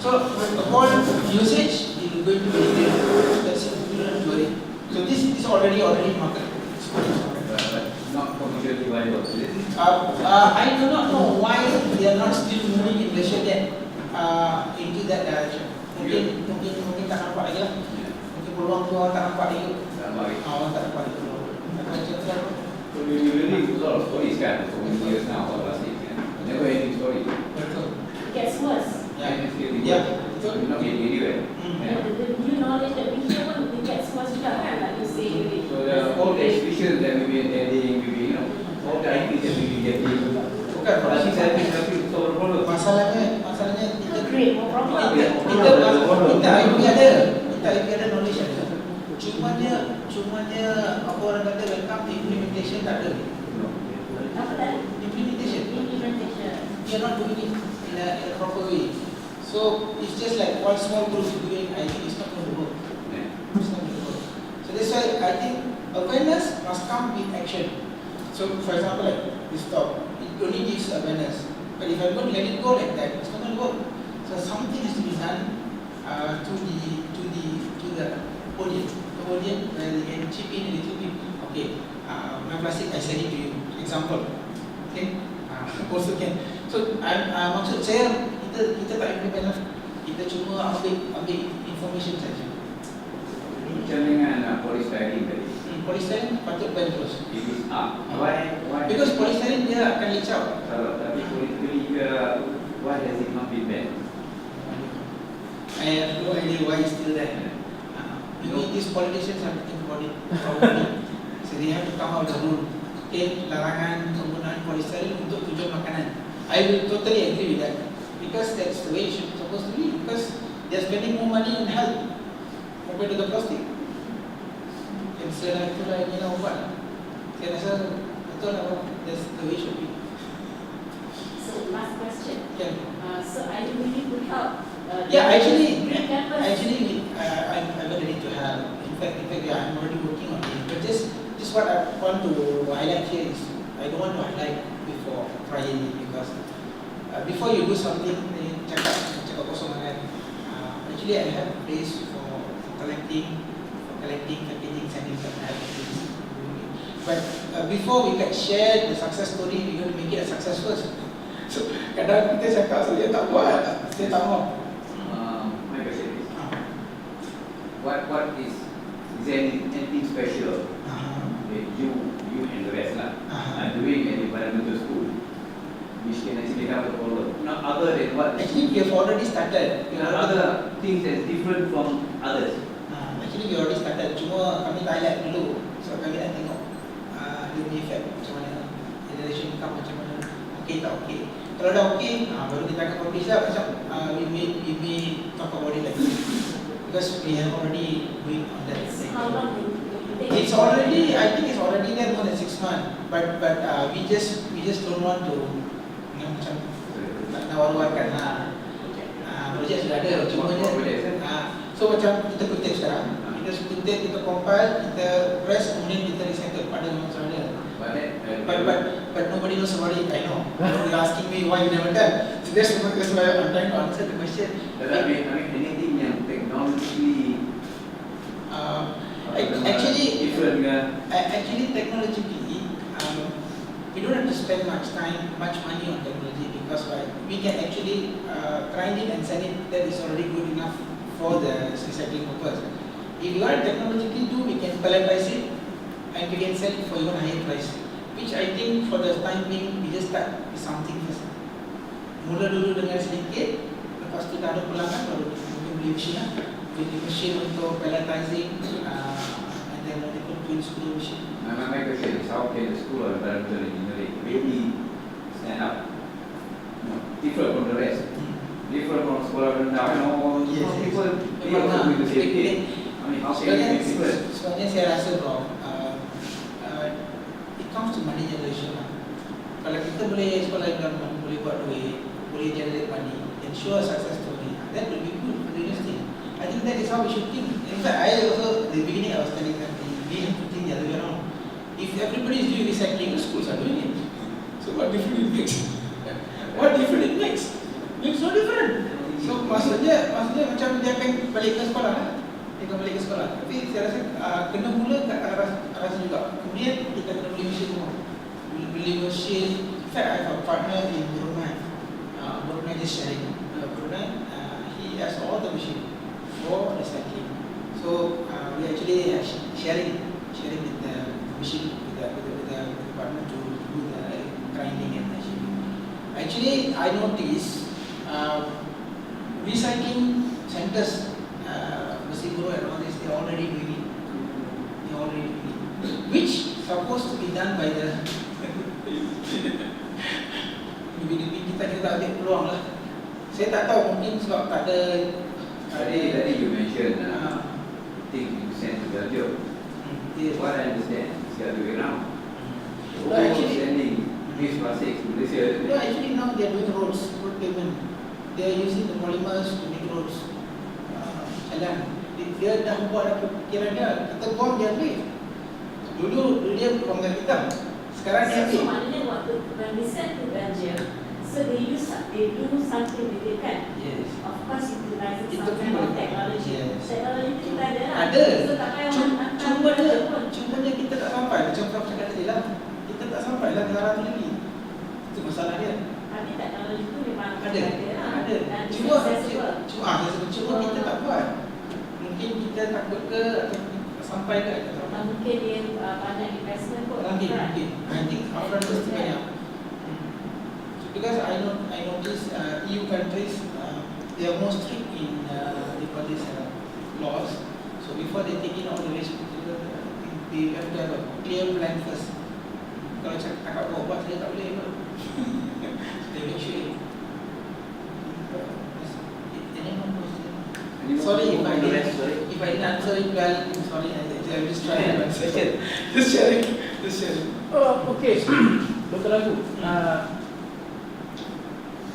So upon usage, it is going to be degraded. That's it. You don't have to worry. So this is already market. Not commercially viable. I do not know why they are not still moving in Malaysia yet into that direction. Mungkin tak nampak lagi lah. Peluang tu orang tak nampak lagi. Orang tak nampak lagi. So you really do a lot of stories kan for many years now about plastic. Never ending story. Betul. It gets worse. Betul. You're not getting anywhere. The new knowledge that we hear, it gets worse juga kan, like you say. So all the exhibitions that we've been adding, all the ideas that we've been getting. Bukan. Plastic scientists have to solve the problem. Masalahnya Itu create more problem. kita ada knowledge ada. Cuma dia apa orang kata welcome to implementation tak ada. Apa tadi? Implementation. We are not doing it in a proper way. So it's just like one small group doing. I think it's not going to work. It's not going to work. So that's why I think awareness must come with action. So for example, like this talk, it only gives awareness. But if I don't let it go like that, it's not going to work. So something has to be done to the audience. The audience where they can chip in a little bit. Okay, my plastic, I send it to you. Example. Okay, also can. So maksud saya kita tak implement lah. Kita cuma ambil information saja. Macam dengan polystyrene tadi. Polystyrene patut ban terus. It is up. Why? Because polystyrene dia akan leach out. Tapi politically, why has it not been banned? I have no idea why it's still there. Maybe these politicians have to think about it probably. So they have to come out with a rule. Okay, larangan penggunaan polystyrene untuk tujuan makanan. I will totally agree with that. Because that's the way it should supposed to be. Because they are spending more money on health compared to the plastic. And selain itulah yang ubat. Saya rasa betul lah. That's the way it should be. So last question. Yeah. So are you willing to help? Yeah, actually, green campus? I okay, I'm already working on it. But just what I want to highlight here is, I don't want to highlight prior because before you do something, cakap kosong kan. Actually, I have a place for collecting, packaging, sending stuff. But before we can share the success story, we have to make it a success first. So kadang kita cakap saya tak buat, saya tak mau. My question is, what is there anything special that you and the rest are doing in environmental school, which can actually help the problem? Not other than what? Actually, we have already started. Other things that's different from others. Actually, we already started. Cuma kami highlight dulu, so kami nak tengok dia punya effect macam mana, generation income macam mana, okay tak okay. Kalau dah okay, baru kita akan publish lah. Macam we may talk about it like this because we have already doing on that. How long will it take? It's already, I think it's already there more than 6 months. But we just don't want to, macam nak nawar-nawarkan projek sudah ada, cuma so macam kita kutip sekarang, kita kutip, kita compile, kita press, kemudian kita recycle pada macam mana. But nobody knows about it. I know. You're asking me why you never done. So that's why I'm trying to answer the question. I mean anything yang technologically actually technologically we don't have to spend much money on technology because we can actually grind it and send it. That is already good enough for the recycling purpose. If you want technologically do, we can pelletize it and we can sell it for even higher price. Which I think for the time being, we just start with something first. Mula dulu dengan sedikit, lepas tu dah ada pelanggan, baru mungkin beli mesin untuk pelletizing, and then they could twin screw machine. My question is, how can the School of Environmental Engineering really stand up, different from the rest, different from Sekolah Rendah, people they also do the same thing. I mean, how can it be different? Sebenarnya saya rasa bro, it comes to money generation. Kalau kita boleh sekolah environment, boleh buat duit, boleh generate money, and show a success story, that will be good for the university. I think that is how we should think. In fact, I also, at the beginning I was telling them, we have to think the other way around. If everybody is doing recycling, the schools are doing it. So what difference it makes? What difference it makes? It's no different. So maksudnya macam dia akan balik ke sekolah lah. Dia akan balik ke sekolah. Tapi saya rasa kena mula kat rasa juga. Kemudian kita kena beli mesin semua. Beli mesin. In fact, I have a partner in Brunei. Brunei just sharing. Brunei, he has all the machine for recycling. So we actually sharing with the machine, with the partner to do the grinding and machining. Actually, I noticed recycling centers, Mesiguro and all this, they are already doing it. Which supposed to be done by the kita ambil peluang lah. Saya tak tahu, mungkin sebab tak ada. Tadi you mentioned things you send to Belgium. What I understand is the other way around. No, actually, sending these plastics to Malaysia. No, actually now they are doing road pavement. They are using the polymers to make roads. Jalan. Dia dah buat fikiran dia. Kita buang dia ambil. Dulu dia buang dengan hitam. Sekarang dia ambil. So maknanya waktu when we send to Belgium, so they do something with it kan? Yes. Of course utilizing Itu some kind pun of technology. yes. Technology tu kita ada lah. Ada. So tak payah hantar Cuma dia kita tak sampai. Macam Prof cakap tadi lah. Kita tak sampai lah ke arah tu lagi. Itu masalah dia. Tapi teknologi tu memang Ada. lah. Ada. Dan Cuma accessible. kita tak buat. Mungkin kita takut ke atau tak sampai ke atau Mungkin dia banyak investment kot. mungkin. I think upfront mesti banyak. Because I notice EU countries they are more strict in these laws. So before they take in all the waste material, they have to have a clear plan first. Kalau cakap buat saya tak boleh pun. They make sure. Any more question? Sorry if I didn't answer it well. Sorry, I'm just trying to answer. Just sharing. Oh, okay. Dr. Ragu,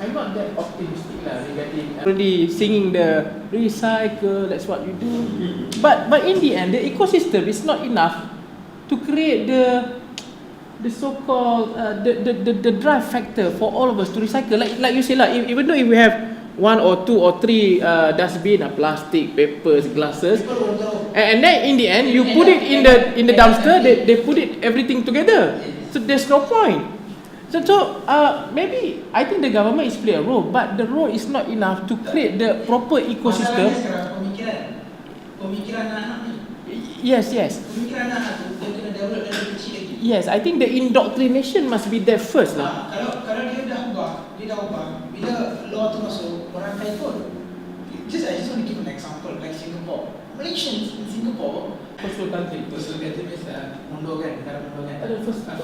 I'm not that optimistic lah regarding already singing the recycle, that's what you do. But in the end, the ecosystem is not enough to create the so-called the drive factor for all of us to recycle. Like you say lah, even though if we have 1 or 2 or 3 dustbin, plastic, papers, glasses, and then in the end you put it in the dumpster, they put it everything together. So there's no point. So maybe I think the government is play a role, but the role is not enough to create the proper ecosystem. Masalahnya sekarang pemikiran anak ni. Yes. Pemikiran anak tu dia kena develop dari kecil lagi. Yes, I think the indoctrination must be there first lah. Kalau dia dah ubah, bila law tu masuk, orang kaya pun. I just want to give an example like Singapore. Malaysians in Singapore, First world country means mundur kan, negara mundur kan.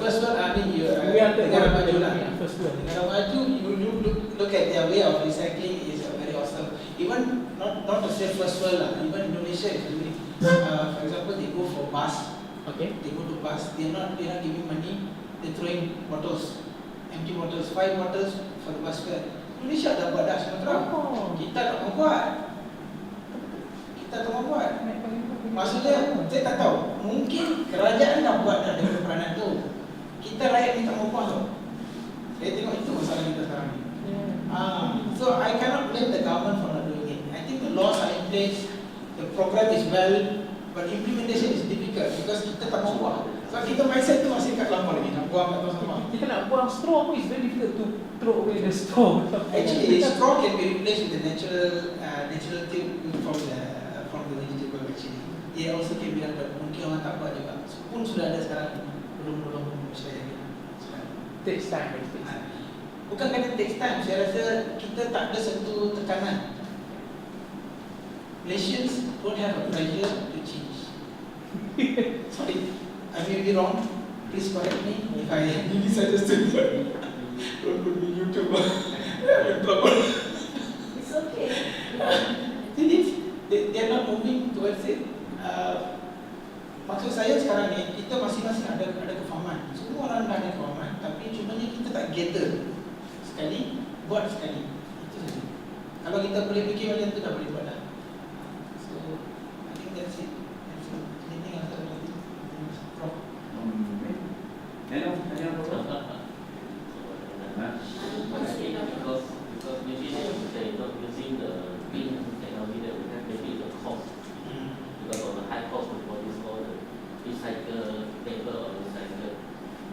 First world, I mean we are the negara maju lah. First world. Negara maju, you look at their way of recycling is very awesome. Even not to say first world lah, even Indonesia is doing. For example, they go for bus. Okay. They go to bus. They are not giving money. They're throwing bottles, empty bottles, 5 bottles for the bus fare. Indonesia dah buat dah Sumatera. Kita tak mau buat. Maksudnya, saya tak tahu. Mungkin kerajaan dah buat dah dengan peranan tu. Kita rakyat ni tak mau buat tu. Saya tengok itu masalah kita sekarang ni. So I cannot blame the government for not doing it. I think the laws are in place, the program is well, but implementation is difficult because kita tak mau buat. So kita mindset tu masih kat lama lagi, nak buang kat sama. Kita nak buang straw pun is very difficult to throw away the straw. Actually, straw can be replaced with the natural thing from the vegetable actually. Dia also can be done, but mungkin orang tak buat juga. Pun sudah ada sekarang, belum saya sekarang. Takes time. Bukan kata takes time, saya rasa kita tak ada satu tekanan. Malaysians don't have a pressure to change. Sorry, I may be wrong. Please correct me if I misunderstood. Don't put me YouTube. It's okay. They are not moving towards it. Maksud saya sekarang ni, kita masing-masing ada kefahaman. Semua orang ada kefahaman, tapi cumanya kita tak gather. Sekali, buat sekali. Itu saja. Kalau kita boleh fikir macam tu, dah boleh buat dah. So, I think that's it. Anything else? Because maybe they're not using the green technology that we have, maybe the cost, because of the high cost to produce all the recycle paper or recycle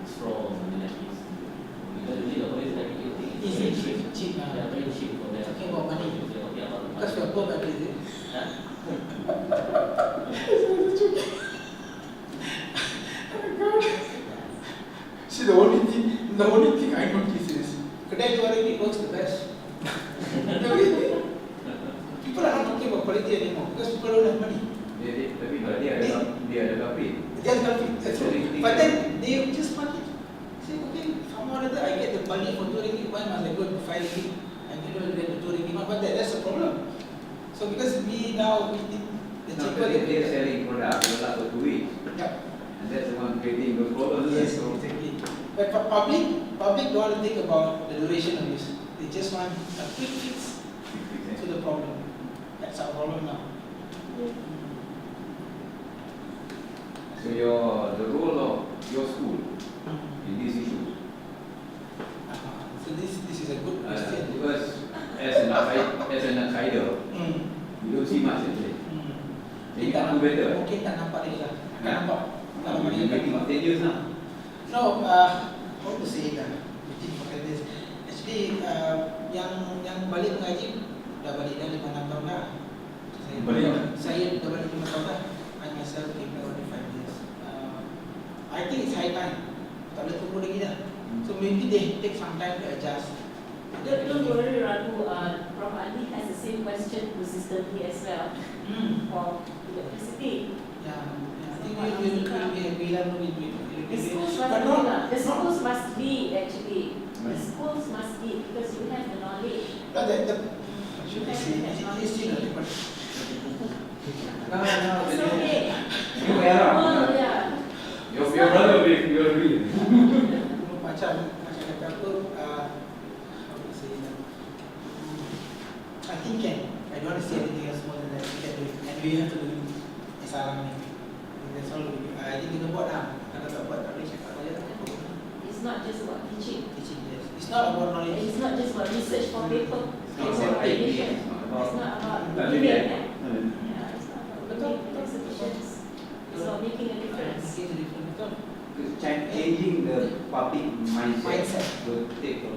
straw or something like this. Because usually the always like It's cheap. They are very cheap for them. Talking about money. They're talking about the Because we are poor by business. See, the only thing I notice is kedai jual ini works the best. People are not talking about quality anymore because people don't have money. Dia ada kapit. They are confused. That's right. But then they just want it. Say, okay, somehow or other I get the money for RM2. Why must I go to RM5? I can get the RM2. But that's the problem. So because we now the cheaper They are selling product for a lot of duit. Yeah. And that's the one creating those problems. Yes, exactly. But for public don't want to think about the duration of this. They just want a quick fix to the problem. That's our problem now. So the role of your school in these issues? So this is a good question. Because as an outsider, you don't see much actually. They can't do better. Mungkin tak nampak lagi lah. Akan nampak. You're making 10 years now. No, how to say it? Actually, yang balik mengaji dah balik dah 5-6 tahun dah. Saya dah balik 5 tahun dah. I myself came back only 5 years. I think it's high time. Tak boleh tunggu lagi dah. So maybe they take some time to adjust. Don't worry, Raghu. Prof. Ali has the same question to Sister Lee as well for electricity. Yeah, I think we learn to be. The schools must be, the schools must be actually. The schools must be because you have the knowledge. But should I say, it's still a different. No, It's okay. you era. Oh, yeah. Your brother will agree. Macam kata apa, how to say that? think can. I don't want to say anything else more than that. We can do it. And we have to do it. Salam ni. That's all. I think kita buat lah. Kalau tak buat, tak boleh cakap saja. It's not just about teaching. Teaching, yes. It's not about knowledge. It's not just about research for paper. It's not It's about about education. technique, it's not It's not about about giving. technique. Yeah, it's not about giving institutions. It's about making a difference. Making a difference. Betul. Changing the public mindset will take a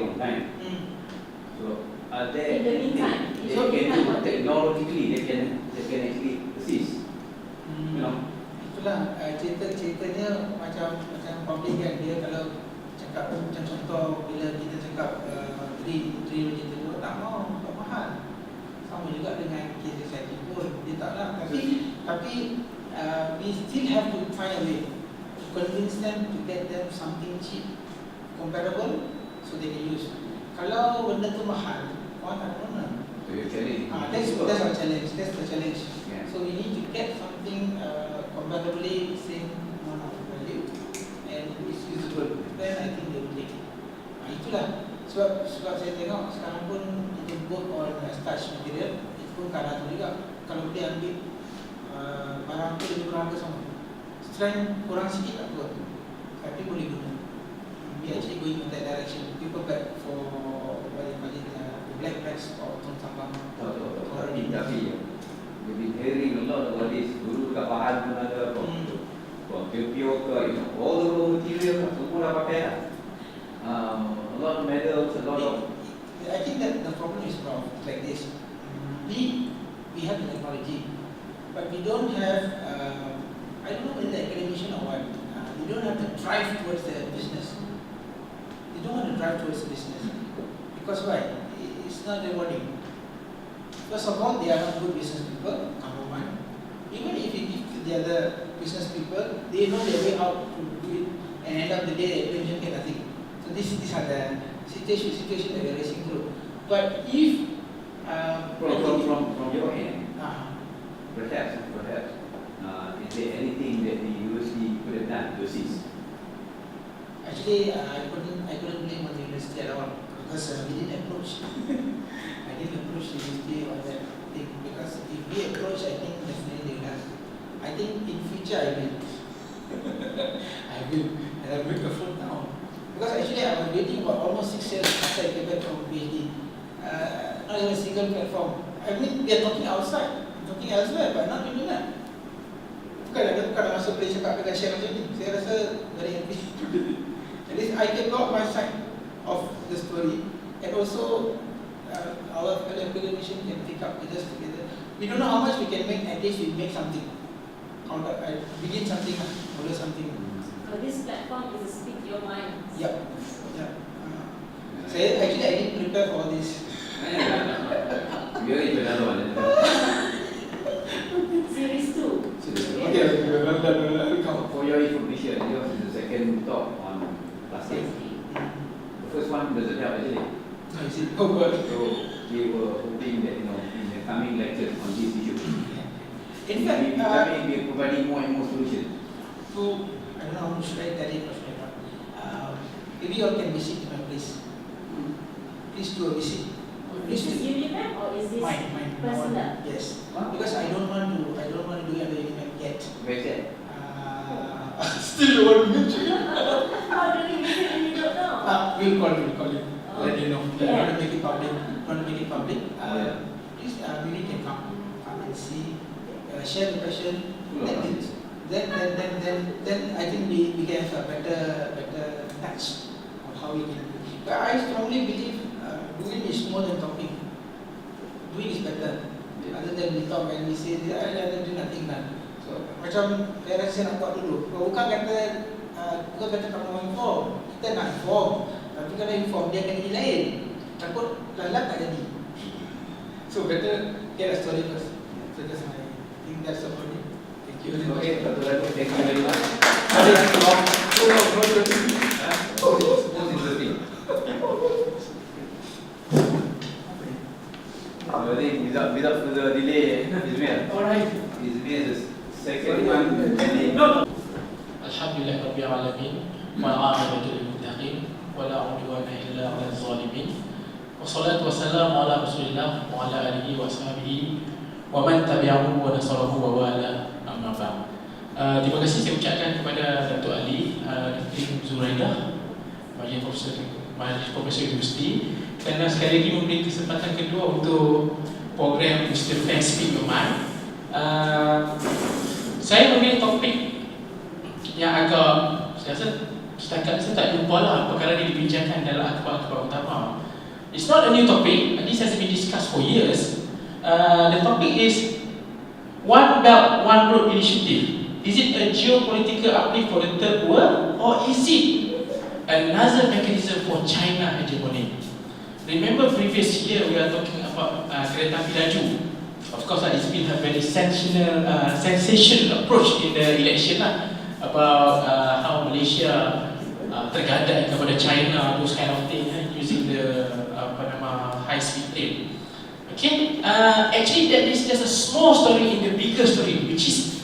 long time. So are there In the meantime, they in the can meantime, do what they do? technologically they can actually assist. You know. Itulah cerita-ceritanya macam public kan, dia kalau cakap macam contoh bila kita cakap trilogi kedua tak mahal. Sama juga dengan kes society pun dia tak lah, tapi we still have to find a way to convince them to get them something cheap, comparable, so they can use. Kalau benda tu mahal, orang tak guna. So you're challenging. That's our challenge. That's the challenge. Yeah. So we need to get something comparably same amount of value and it's usable. Then I think they will take it. Itulah sebab saya tengok sekarang pun kita work on starch material, itu pun kalah tu juga. Kalau dia ambil barang tu lebih kurang ke sama, strength kurang sikit tak apa, tapi boleh guna. We actually going in that direction. People back for what you call it, black bags or tong sambang. Tapi we've been hearing a lot about this. Dulu kat bahan pun ada from pure ke, all the raw material semua dah pakai lah. A lot of metals, a lot of. I think that the problem is wrong. Like this, we have the technology, but we don't have. I don't know whether the academician or what. We don't have the drive towards the business. They don't want to drive towards the business because why? It's not rewarding. First of all, they are not good business people. Number one, even if you give to the other business people, they know their way out to do it, and end of the day, the academician get nothing. So these are the situation that we are racing through. But if from your end, perhaps, is there anything that the university could have done to assist? actually, I couldn't blame on the university at all because we didn't approach. I didn't approach the university on that thing because if we approach, I think definitely they will. I think in future I will. I will, and I'll make a phone now. Because actually I was waiting for almost 6 years after I came back from PhD. Not even a single platform. I mean, we are talking outside, talking elsewhere, but not in that. Bukan masuk boleh cakap dengan share macam ni. Saya rasa very happy. At least I can go out my side of the story, and also our academician can pick up just together. We don't know how much we can make, at least we make something. Begin something, order something. So this platform is a speak your mind. Yep. Saya I didn't prepare for all this. We are into another one. Series 2. Okay, For your information, yours is the second talk on plastic. The first one doesn't help actually. I see. Oh God. So we were hoping that in the coming lectures on this issue, In fact, we are providing more and more solutions. so I don't know how should I tell it or should I not. Maybe you all can visit my place. Please do a visit. Is this UniMap or is this Mine. personal? Yes. Because I don't want to do it under UniMap yet. Where is that? Still don't want to mention it. How do we visit and you don't know? We'll call you. Let you know. I Yeah. want to make it public. Please, maybe you can come and see, share the question. Then I think we can have a better touch on how we can. But I strongly believe doing is more than talking. Doing is better. Other than we talk and we say, I do nothing lah. So macam saya rasa nak buat dulu. Bukan kata tak mau inform. Kita nak inform. Tapi kalau inform dia akan jadi lain. Takut lalat tak jadi. So better get a story first. So that's my, I think that's about it. Thank you very much. Okay, thank you very much. Most interesting. I think without further delay, IZMER. Alright. IZMER is the second one. Alhamdulillah Rabbil Alamin, wal aqibatu lil muttaqin, wa la udwana illa 'alal zalimin. Wassalatu wassalamu ala Rasulillah wa ala alihi wa sahbihi wa man tabi'ahu wa nasarahu wa wala amma ba'd. Terima kasih saya ucapkan kepada Datuk Ali, Dr. Zuraidah, Majlis Profesor Universiti, kerana sekali lagi memberi kesempatan kedua untuk program Mr. Fair Speak Your Mind. Saya memilih topik yang agak, saya rasa setakat saya tak jumpa lah perkara ini dibincangkan dalam akhbar-akhbar utama. It's not a new topic, this has been discussed for years. The topic is One Belt, One Road Initiative. Is it a geopolitical uplift for the third world, or is it another mechanism for China hegemony? Remember previous year we are talking about kereta api laju. Of course, it's been a very sensational approach in the election about how Malaysia tergadai kepada China, those kind of thing, using the high speed train. Okay, actually that is just a small story in the bigger story, which is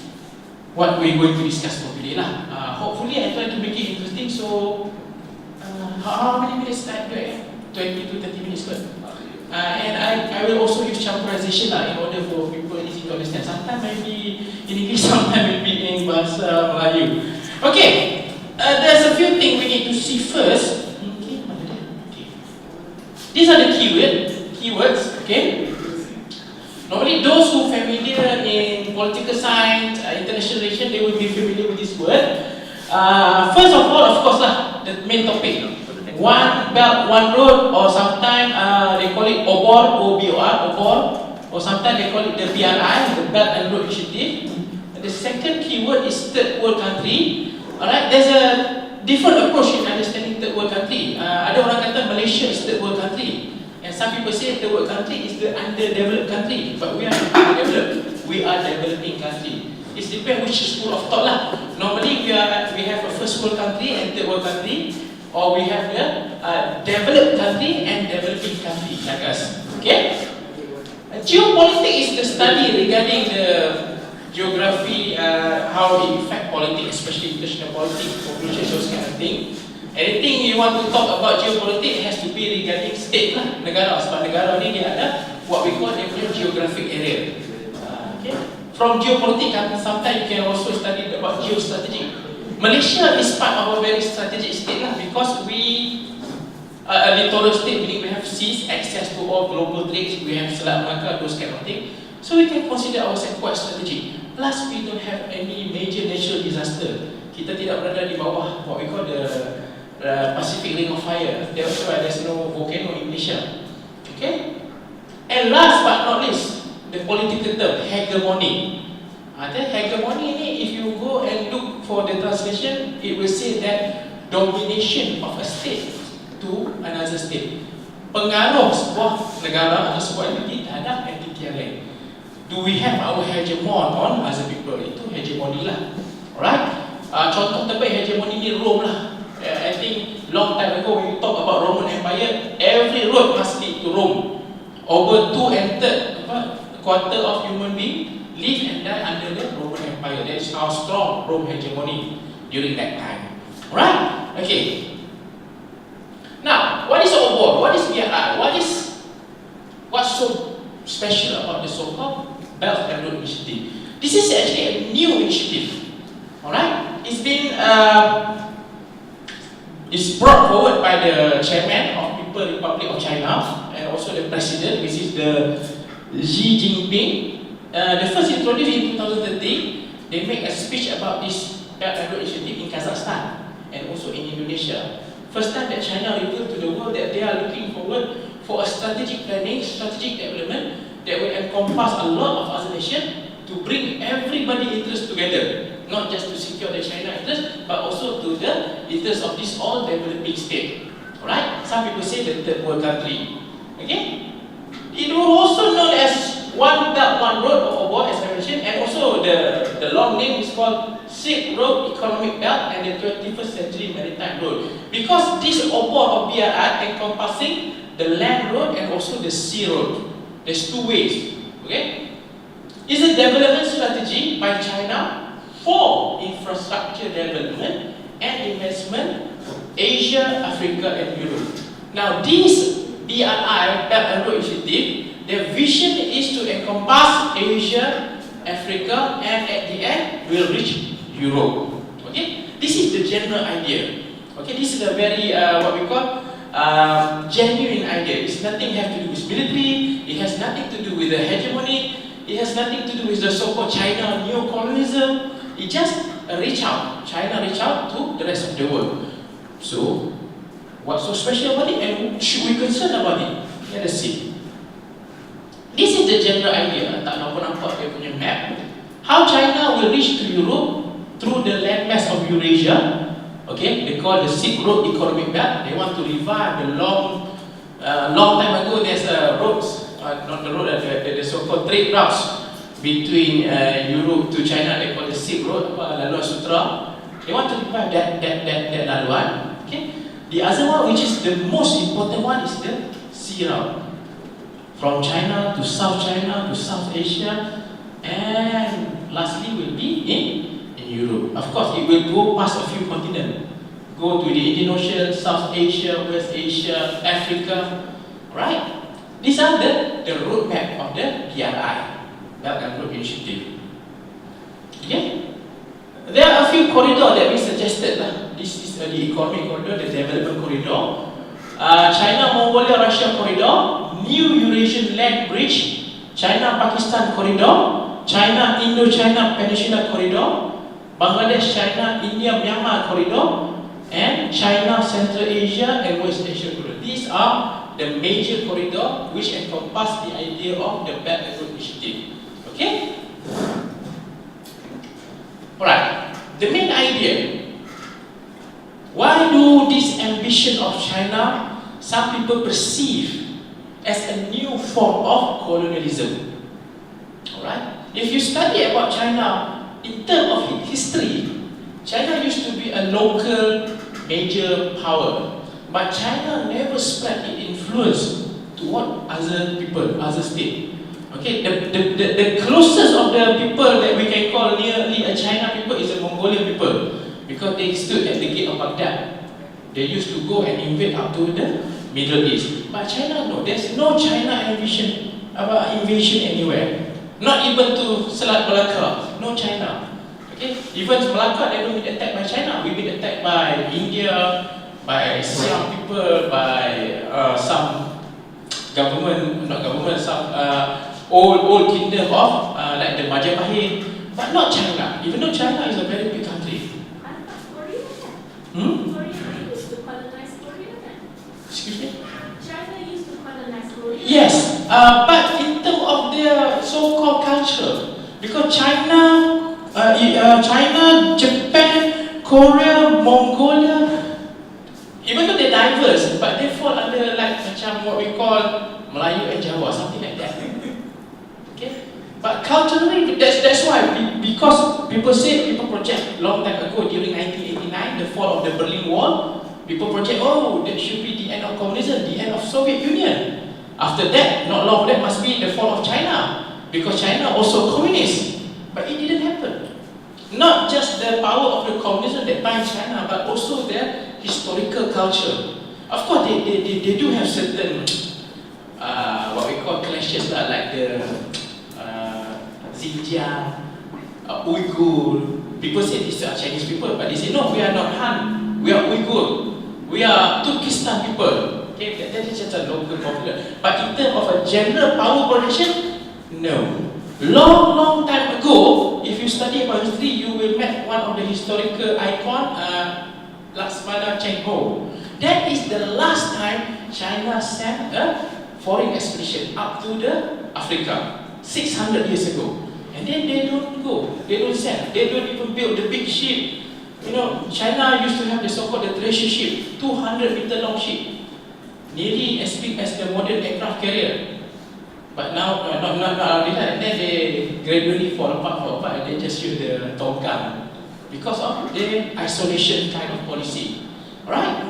what we're going to discuss for today lah. Hopefully I try to make it interesting. So how many minutes time do I have? 20 to 30 minutes good. And I will also use champurization lah in order for people easy to understand. Sometimes maybe in English, sometimes maybe in bahasa Melayu. Okay, there's a few things we need to see first. Okay, these are the keywords. Okay. Normally, those who are familiar in political science, international relations, they will be familiar with this word. First of all, of course, the main topic. One Belt, One Road, or sometimes they call it OBOR, OBOR, or sometimes they call it the BRI, the Belt and Road Initiative. And the second keyword is third world country. Alright, there's a different approach in understanding third world country. Ada orang kata Malaysia is third world country. And some people say the third country is the underdeveloped country, but we are not underdeveloped. We are developing country. It depends which school of thought lah. Normally we have a first world country and third world country, or we have the developed country and developing country like us. Okay? Geopolitics is the study regarding the geography, how it affect politics, especially international politics, population, those kind of things. Anything you want to talk about geopolitics has to be regarding state lah, negara. Sebab negara ni dia ada what we call different geographic area. Okay. From geopolitics, sometimes you can also study about geostrategy. Malaysia is part of a very strategic state lah, because we are a littoral state, meaning we have seas, access to all global trades, we have Selat Melaka, those kind of things. So we can consider ourselves quite strategic. Plus we don't have any major natural disaster. Kita tidak berada di bawah what we call the Pacific Ring of Fire. That's why there's no volcano in Malaysia. Okay? And last but not least, the political term, hegemonic. The hegemony ni, if you go and look for the translation, it will say that domination of a state to another state. Pengaruh sebuah negara atau sebuah entiti terhadap entiti yang lain. Do we have our hegemon on other people? Itu hegemoni lah. Alright? Contoh terbaik hegemoni ni Rome lah. I think long time ago when you talk about Roman Empire, every road must lead to Rome. Over 2/3 quarter of human beings live and die under the Roman Empire. That is how strong Rome hegemony during that time. Right? Okay. Now, what is OBOR? What is BRI? What's so special about the so-called Belt and Road Initiative? This is actually a new initiative. Alright? It's brought forward by the chairman of People's Republic of China and also the president, which is the Xi Jinping. The first introduced in 2013, they make a speech about this Belt and Road Initiative in Kazakhstan and also in Indonesia. First time that China revealed to the world that they are looking forward for a strategic planning, strategic development that will encompass a lot of other nations to bring everybody interest together. Not just to secure the China interest, but also to the interest of this all developing state. Alright? Some people say the third world country. Okay? It was also known as One Belt, One Road, or OBOR, as I mentioned, and also the long name is called Silk Road Economic Belt and the 21st Century Maritime Road. Because this OBOR or BRI encompassing the land road and also the sea road. There's two ways. Okay? It's a development strategy by China for infrastructure development and investment, Asia, Africa and Europe. Now this DRI, Belt and Road Initiative, their vision is to encompass Asia, Africa, and at the end will reach Europe. Okay, this is the general idea. Okay, this is a very what we call genuine idea. It's nothing have to do with military. It has nothing to do with the hegemony. It has nothing to do with the so-called China neo-colonialism. It just reach out. China reach out to the rest of the world. So, what's so special about it, and should we concern about it? Let us see. This is the general idea. Tak nampak dia punya map. How China will reach to Europe through the landmass of Eurasia. Okay, they call the Silk Road Economic Belt. They want to revive the long time ago. There's roads, not the road, the so-called trade routes between Europe to China. They call the Silk Road, Laluan Sutra. They want to revive that laluan. Okay, the other one, which is the most important one, is the sea route from China to South China to South Asia, and lastly will be in Europe. Of course, it will go past a few continents. Go to the Indian Ocean, South Asia, West Asia, Africa. Right? These are the roadmap of the BRI, Belt and Road Initiative. Okay? There are a few corridors that we suggested. This is the economic corridor, the development corridor. China-Mongolia-Russia corridor, New Eurasian Land Bridge, China-Pakistan corridor, China-Indo-China Peninsula corridor, Bangladesh, China, India, Myanmar corridor, and China, Central Asia, and West Asia corridor. These are the major corridor which encompass the idea of the Belt and Road Initiative. Okay? Alright. The main idea. Why do this ambition of China some people perceive as a new form of colonialism? Alright? If you study about China, in terms of history, China used to be a local major power, but China never spread its influence toward other people, other states. Okay, the closest of the people that we can call nearly a China people is the Mongolian people, because they stood at the gate of Baghdad. They used to go and invade up to the Middle East. But China, no, there's no China ambition about invasion anywhere. Not even to Selat Malacca, no China. Okay, even Malacca never been attacked by China. We've been attacked by India, by Siam people, by some government, not government, some old kingdom of like the Majapahit, but not China. Even though China is a very big country. I thought Korea kan? Korea used to colonize Korea kan? Excuse me? China used to colonize Korea. Yes, but in terms of their so-called culture, because China, Japan, Korea, Mongolia, even though they're diverse, but they fall under like macam what we call Melayu and Jawa, something like that. Okay, but culturally, that's why, because people project long time ago during 1989, the fall of the Berlin Wall. People project, oh, that should be the end of communism, the end of Soviet Union. After that, not long that must be the fall of China, because China also communist. But it didn't happen. Not just the power of the communism that binds China, but also their historical culture. Of course, they do have certain what we call clashes, like the Xinjiang, Uyghur. People say these are Chinese people, but they say no, we are not Han, we are Uyghur. We are Turkistan people. Okay, that is just a local popular. But in terms of a general power projection, no. Long time ago, if you study about history, you will meet one of the historical icon, Lakshmana Cheng-ho. That is the last time China sent a foreign expedition up to the Africa, 600 years ago. And then they don't go, they don't send, they don't even build the big ship. You know, China used to have the so-called the treasure ship, 200-meter long ship, nearly as big as the modern aircraft carrier. But now, then they gradually fall apart, and they just use the tongkang because of the isolation kind of policy. Alright?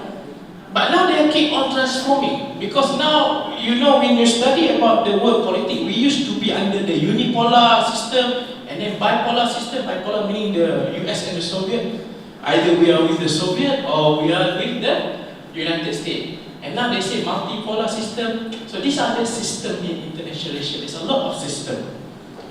But now they keep on transforming, because now, you know, when you study about the world politics, we used to be under the unipolar system and then bipolar system. Bipolar meaning the US and the Soviet. Either we are with the Soviet or we are with the United States. And now they say multipolar system. So these are the system in international relations. There's a lot of system.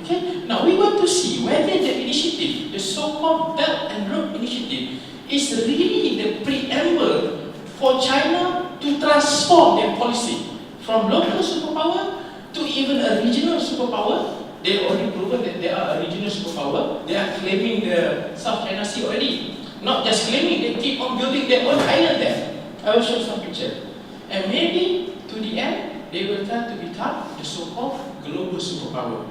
Okay? Now we want to see whether the initiative, the so-called Belt and Road Initiative, is really the preamble for China to transform their policy from local superpower to even a regional superpower. They've already proven that they are a regional superpower. They are claiming the South China Sea already. Not just claiming, they keep on building their own island there. I will show some picture. And maybe to the end, they will try to become the so-called global superpower.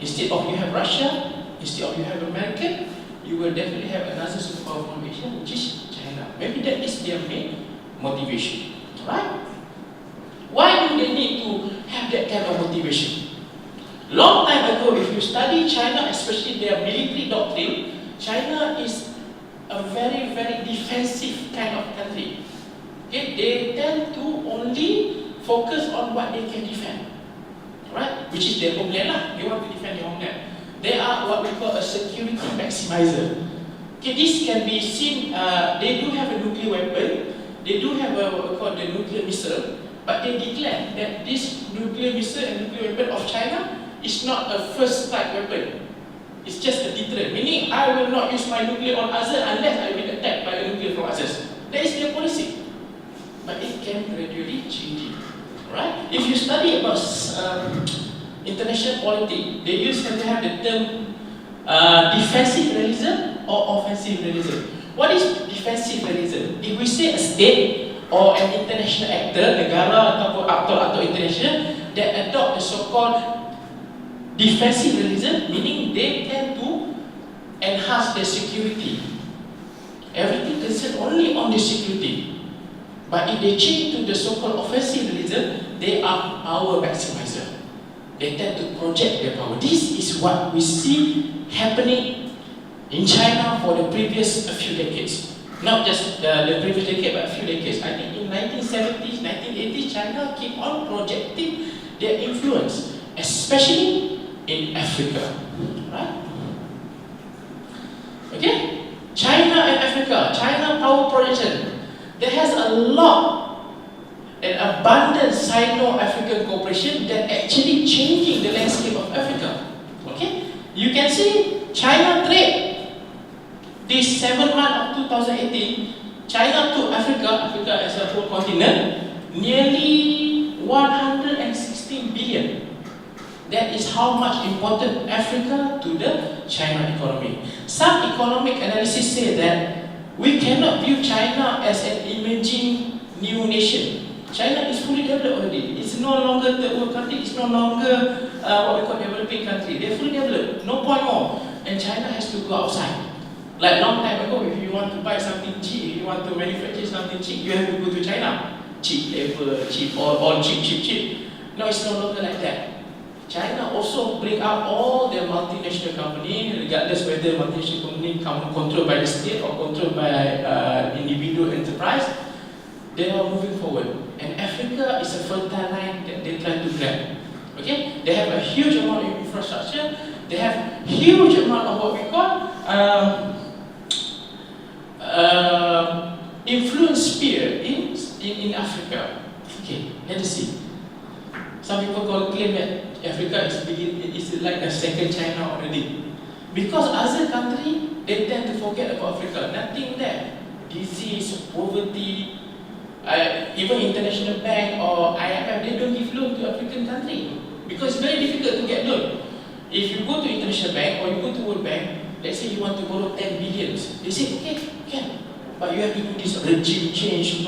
Instead of you have Russia, instead of you have America, you will definitely have another superpower from Asia, which is China. Maybe that is their main motivation. Right? Why do they need to have that kind of motivation? Long time ago, if you study China, especially their military doctrine, China is a very, very defensive kind of country. Okay? They tend to only focus on what they can defend. Right? Which is their homeland lah. They want to defend their homeland. They are what we call a security maximizer. Okay, this can be seen, they do have a nuclear weapon, they do have what we call the nuclear missile, but they declare that this nuclear missile and nuclear weapon of China is not a first strike weapon. It's just a deterrent, meaning I will not use my nuclear on others unless I will be attacked by a nuclear from others. That is their policy. But it can gradually change it. Right? If you study about international politics, they used to have the term defensive realism or offensive realism. What is defensive realism? If we say a state or an international actor, negara ataupun aktor international that adopt the so-called defensive realism, meaning they tend to enhance their security. Everything concerned only on the security. But if they change to the so-called offensive realism, they are power maximizer. They tend to project their power. This is what we see happening in China for the previous few decades. Not just the previous decade, but a few decades. I think in 1970s, 1980s, China keep on projecting their influence, especially in Africa. Right? Okay? China and Africa, China power projection. There has a lot, an abundant Sino-African cooperation that actually changing the landscape of Africa. Okay? You can see China trade. This 7 months of 2018, China to Africa as a whole continent, nearly 116 billion. That is how much important Africa to the China economy. Some economic analysis say that we cannot view China as an emerging new nation. China is fully developed already. It's no longer third world country. It's no longer what we call developing country. They're fully developed. No point more. And China has to go outside. Like long time ago, if you want to buy something cheap, if you want to manufacture something cheap, you have to go to China. Cheap labor, cheap all cheap. No, it's no longer like that. China also bring out all their multinational company, regardless whether multinational company controlled by the state or controlled by individual enterprise. They are moving forward, and Africa is a fertile land that they try to grab. Okay, they have a huge amount of infrastructure. They have huge amount of what we call influence sphere in Africa. Okay, let us see. Some people claim that Africa is like a second China already. Because other countries, they tend to forget about Africa. Nothing there. Disease, poverty, even International Bank or IMF, they don't give loan to African country. Because it's very difficult to get loan. If you go to International Bank or you go to World Bank, let's say you want to borrow 10 billion. They say, okay, can. But you have to do this regime change, you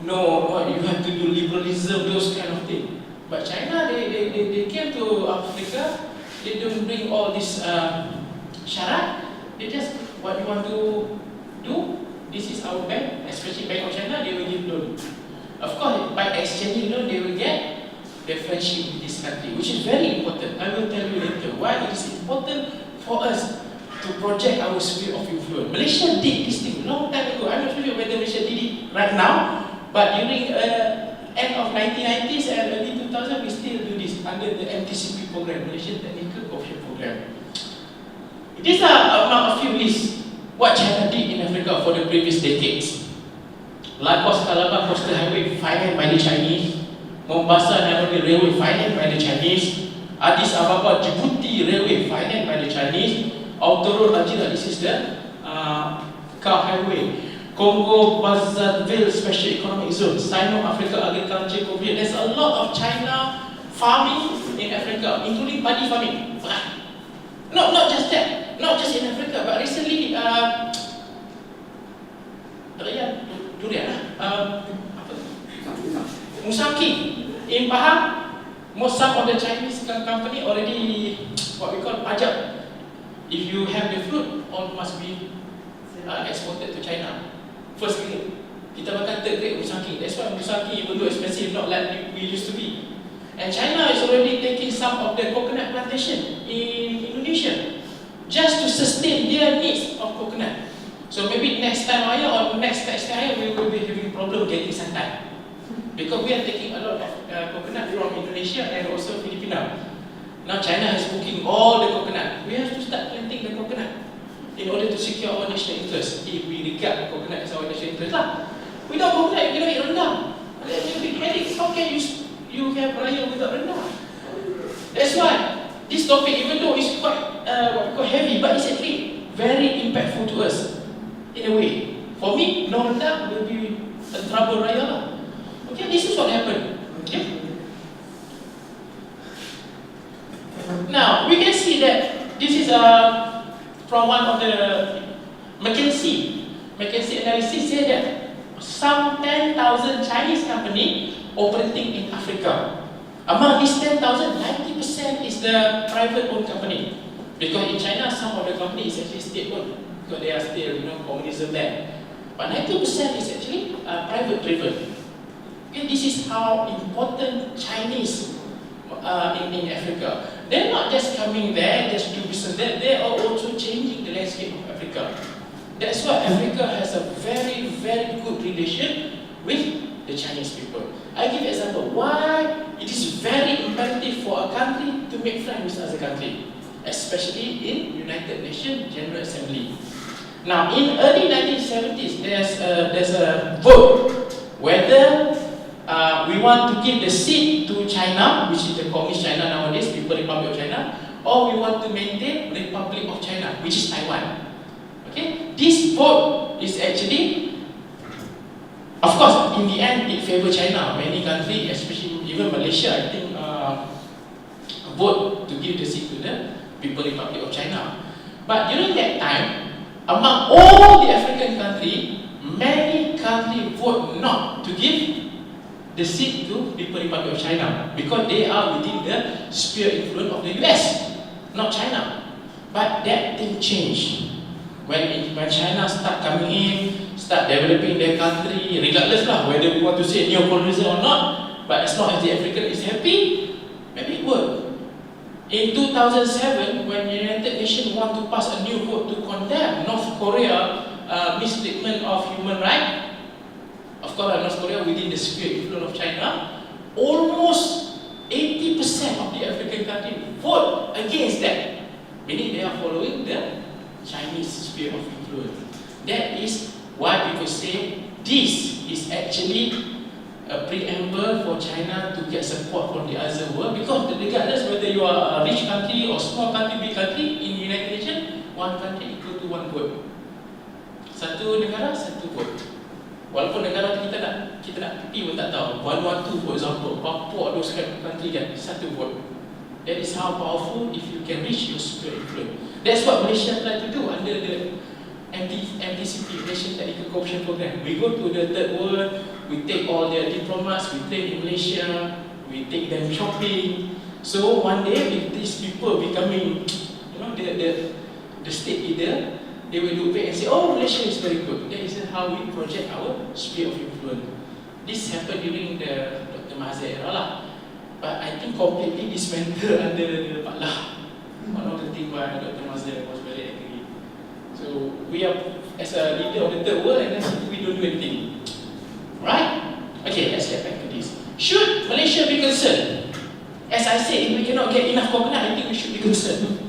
have to do liberalism, those kind of things. But China, they came to Africa, they don't bring all this syarat, they just, what you want to do, this is our bank, especially Bank of China, they will give loan. Of course, by exchanging loan, they will get the friendship with this country, which is very important. I will tell you later why it is important for us to project our sphere of influence. Malaysia did this thing long time ago. I'm not sure whether Malaysia did it right now, but during end of 1990s and early 2000s, we still do this under the MTCP program, Malaysian Technical Cooperation Program. These are among a few lists what China did in Africa for the previous decades. Lagos-Calabar Coastal Highway financed by the Chinese, Mombasa-Nairobi Railway financed by the Chinese, Addis Ababa Djibouti Railway financed by the Chinese, Outer Road Algeria, this is the car highway, Congo Brazzaville Special Economic Zone, Sino-Africa Agriculture Cooperative. There's a lot of China farming in Africa, including paddy farming. Not just that, not just in Africa, but recently Musaki in Pahang, some of the Chinese company already what we call pajak. If you have the fruit, all must be exported to China. First grade, kita makan third grade Musaki. That's why Musaki even though expensive, not like we used to be. And China is already taking some of the coconut plantation in Indonesia just to sustain their needs of coconut. So maybe next time or next time we will be having problem getting santan, because we are taking a lot of coconut from Indonesia and also Filipino. Now China is booking all the coconut. We have to start planting the coconut in order to secure our national interest. If we regard the coconut as our national interest lah. Without coconut, you cannot eat rendang. That's a big headache. How can you have raya without rendang? That's why this topic, even though it's quite heavy, but it's actually very impactful to us in a way. For me, no rendang will be a trouble raya lah. Okay, this is what happened. Okay. Now we can see that this is from one of the McKinsey analysis said that some 10,000 Chinese company operating in Africa. Among these 10,000, 90% is the private-owned company. Because in China, some of the company is actually state-owned, because they are still, communism there. But 90% is actually private-driven. Okay, this is how important Chinese in Africa. They're not just coming there just to do business. They are also changing the landscape of Africa. That's why Africa has a very, very good relation with the Chinese people. I give an example why it is very imperative for a country to make friends with other country, especially in United Nations General Assembly. Now, in early 1970s, there's a vote whether we want to give the seat to China, which is the Communist China nowadays, People's Republic of China, or we want to maintain Republic of China, which is Taiwan. Okay, this vote is actually, of course, in the end, it favors China. Many countries, especially even Malaysia, I think, vote to give the seat to the People's Republic of China. But during that time, among all the African countries, many countries vote not to give the seat to People's Republic of China because they are within the sphere influence of the US, not China. But that didn't change. When China start coming in, start developing their country, regardless lah whether we want to say neo-colonialism or not, but as long as the African is happy, maybe it work. In 2007, when the United Nations want to pass a new vote to condemn North Korea mistreatment of human rights, of course North Korea within the sphere influence of China, almost 80% of the African countries vote against that, meaning they are following the Chinese sphere of influence. That is why people say this is actually a preamble for China to get support from the other world, because regardless whether you are a rich country or small country, big country, in United Nations, one country equal to one vote. Satu negara, satu vote. Walaupun negara kita nak pergi pun tak tahu. Vanuatu, for example, Papua, those kind of country kan, satu vote. That is how powerful if you can reach your sphere influence. That's what Malaysia try to do under the MTCP, Malaysian Technical Cooperation Program. We go to the third world, we take all their diplomats, we take in Malaysia, we take them shopping. So one day, if these people becoming, the state leader, they will look back and say, oh, Malaysia is very good. That is how we project our sphere of influence. This happened during the Dr. Mahathir era lah. But I think completely dismantled under the Pak Lah. One of the things why Dr. Mahathir was very angry. So we are, as a leader of the third world, and then we don't do anything. Right? Okay, let's get back to this. Should Malaysia be concerned? As I said, if we cannot get enough coconut, I think we should be concerned.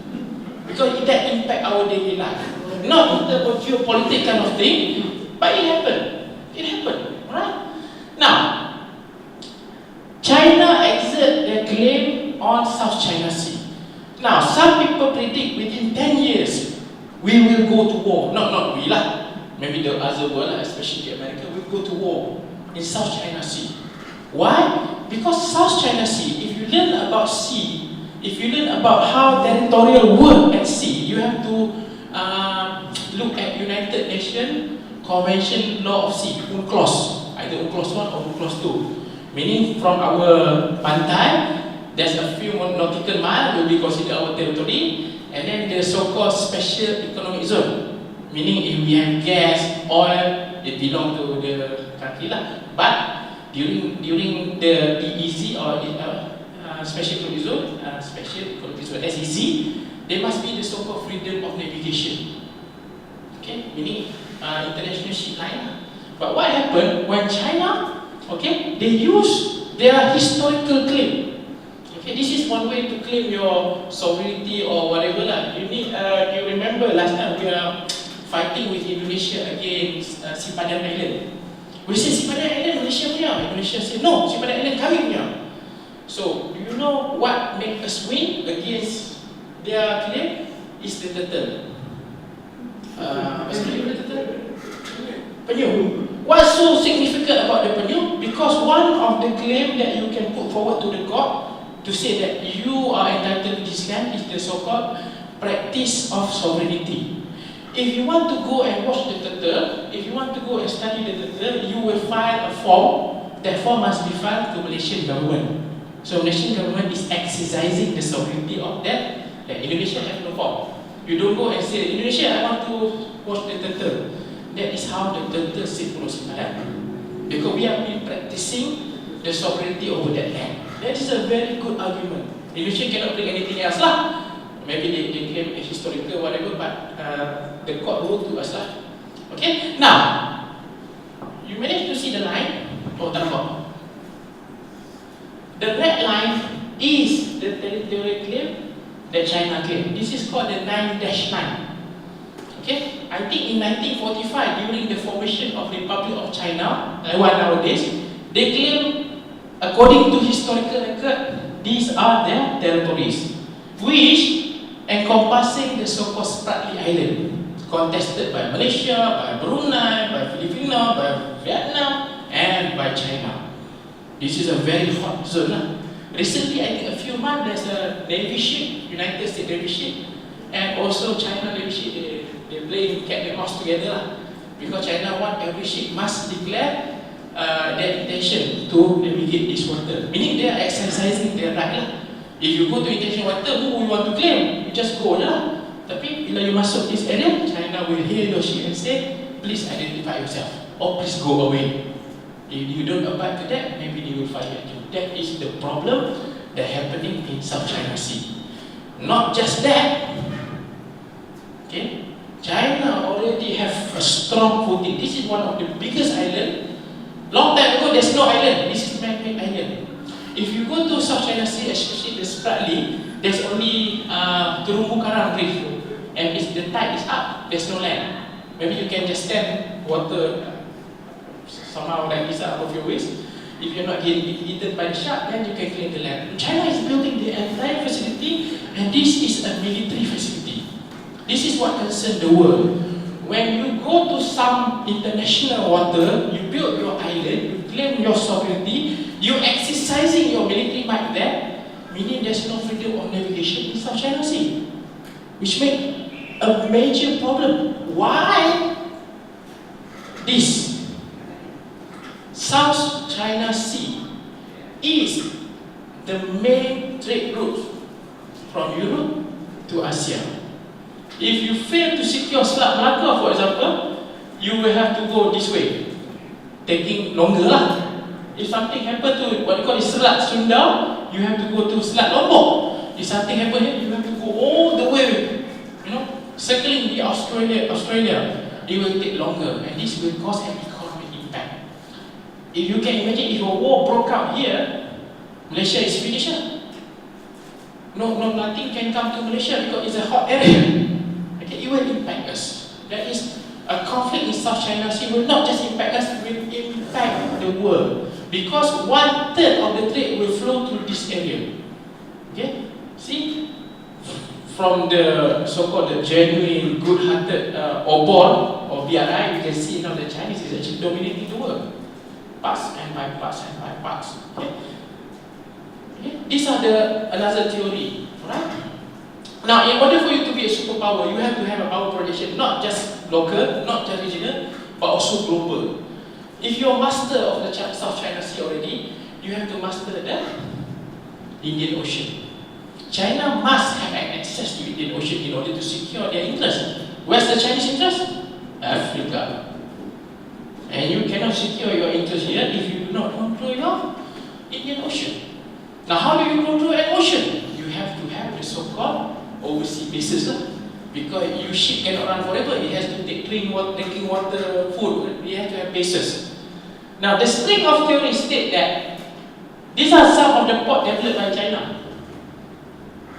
Because that impact our daily life. Not in terms of geopolitical kind of thing, but it happened. It happened. Now, China exert their claim on South China Sea. Now, some people predict within 10 years, we will go to war. Not we lah. Maybe the other world, especially America, will go to war in South China Sea. Why? Because South China Sea, if you learn about sea, if you learn about how territorial work at sea, you have to look at United Nations Convention Law of Sea, UNCLOS, either UNCLOS 1 or UNCLOS 2. Meaning from our pantai, there's a few nautical miles will be considered our territory, and then the so-called special economic zone. Meaning if we have gas, oil, it belong to the country lah. But during the EEZ or special economic zone, SEZ, there must be the so-called freedom of navigation. Okay, meaning international ship line. But what happened when China, okay, they use their historical claim. Okay, this is one way to claim your sovereignty or whatever lah. You remember last time we are fighting with Indonesia against Sipadan Island. We say Sipadan Island Malaysia punya. Indonesia say no, Sipadan Island kami punya. So, do you know what make us win against their claim? Is the turtle. What's the name of the turtle? Penyu. What's so significant about the penyu? Because one of the claim that you can put forward to the court to say that you are entitled to this land is the so-called practice of sovereignty. If you want to go and watch the turtle, if you want to go and study the turtle, you will file a form. That form must be filed to Malaysian government. So Malaysian government is exercising the sovereignty of that. Like Indonesia has no form. You don't go and say, Indonesia, I want to watch the turtle. That is how the turtle sit Pulau Sipadan. Because we have been practicing the sovereignty over that land. That is a very good argument. Indonesia cannot bring anything else lah. Maybe they claim a historical whatever, but the court ruled to us lah. Okay, now you manage to see the line. Oh, tak nampak. The red line is the territorial claim that China claimed. This is called the 9-9. Okay, I think in 1945, during the formation of the Republic of China, Taiwan nowadays, they claim, according to historical record, these are their territories, which encompassing the so-called Spratly Island, contested by Malaysia, by Brunei, by Filipino, by Vietnam, and by China. This is a very hot zone. Recently, I think a few months, there's a Navy ship, United States Navy ship, and also China Navy ship, they play cat and mouse together because China want every ship must declare their intention to navigate this water. Meaning they are exercising their right lah. If you go to international water, who you want to claim? You just go je lah. Tapi bila you masuk this area, China will hear your ship and say, please identify yourself or please go away. If you don't abide to that, maybe they will fire at you. That is the problem that happening in South China Sea. Not just that. Okay, China already have a strong footing. This is one of the biggest island. Long time ago, there's no island. This is man-made island. If you go to South China Sea, especially the Spratly, there's only Terumbu Karang Reef, and if the tide is up, there's no land. Maybe you can just stand water somehow like this above your waist. If you're not getting eaten by the shark, then you can claim the land. China is building the entire facility, and this is a military facility. This is what concerns the world. When you go to some international water, you build your island, you claim your sovereignty, you're exercising your military might there, meaning there's no freedom of navigation in South China Sea, which makes a major problem. Why this South China Sea is the main trade route from Europe to Asia. If you fail to secure Selat Melaka, for example, you will have to go this way, taking longer lah. If something happen to what you call Selat Sunda, you have to go to Selat Lombok. If something happen here, you have to go all the way, circling the Australia. It will take longer, and this will cause an economic impact. If you can imagine, if a war broke out here, Malaysia is finished. Nothing can come to Malaysia because it's a hot area. Okay, it will impact us. That is, a conflict in South China Sea will not just impact us, it will impact the world. because 1/3 of the trade will flow through this area. Okay, see, from the so-called the genuine, good-hearted obor or BRI, you can see now the Chinese is actually dominating the world, parts and by parts and by parts. Okay, these are another theory, right? Now, in order for you to be a superpower, you have to have a power projection, not just local, not just regional, but also global. If you're master of the South China Sea already, you have to master the Indian Ocean. China must have access to Indian Ocean in order to secure their interest. Where's the Chinese interest? Africa. And you cannot secure your interest here if you do not control your Indian Ocean. Now, how do you control an ocean? You have to have the so-called overseas bases, because your ship cannot run forever. It has to take drinking water, food. You have to have bases. Now, the string of theories state that these are some of the ports developed by China.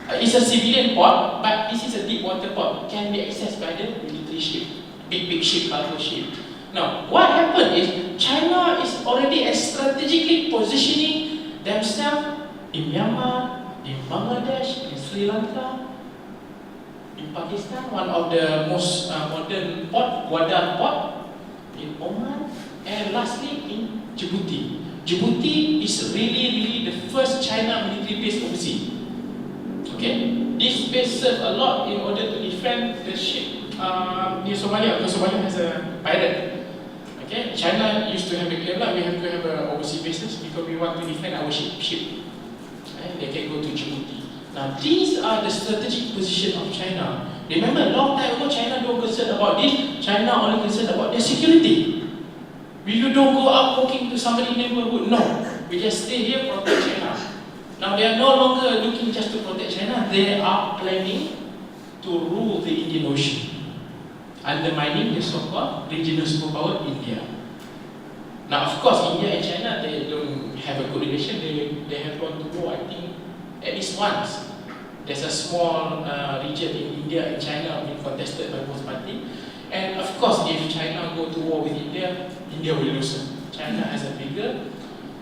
It's a civilian port, but this is a deep water port. It can be accessed by the military ship, big ship, cargo ship. Now, what happened is China is already strategically positioning themselves in Myanmar, in Bangladesh, in Sri Lanka, in Pakistan, one of the most modern port, Gwadar port, in Oman, and lastly in Djibouti. Djibouti is really the first China military base overseas. Okay, this base serves a lot in order to defend the ship near Somalia, because Somalia has a pirate. Okay, China used to have a claim, we have to have overseas bases because we want to defend our ship. And they can go to Djibouti. Now, these are the strategic position of China. Remember, a long time ago, China don't concern about this. China only concerned about their security. You don't go out walking to somebody's neighborhood. No, we just stay here, protect China. Now, they are no longer looking just to protect China. They are planning to rule the Indian Ocean, undermining the so-called regional superpower, India. Now, of course, India and China, they don't have a good relation. They have gone to war, I think, at least once. There's a small region in India and China being contested by both parties. And of course, if China go to war with India, India will lose. China has a bigger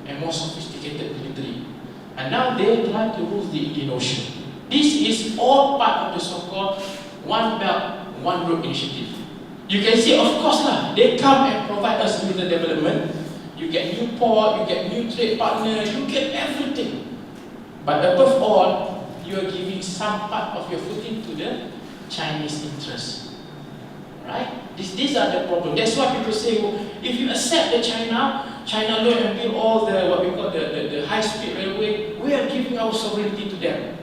and more sophisticated military. And now they try to rule the Indian Ocean. This is all part of the so-called One Belt, One Road initiative. You can see, of course, they come and provide us with the development. You get new port, you get new trade partner, you get everything. But above all, you are giving some part of your footing to the Chinese interests. Right? These are the problems. That's why people say, well, if you accept the China loan and build all the what we call the high-speed railway, we are giving our sovereignty to them.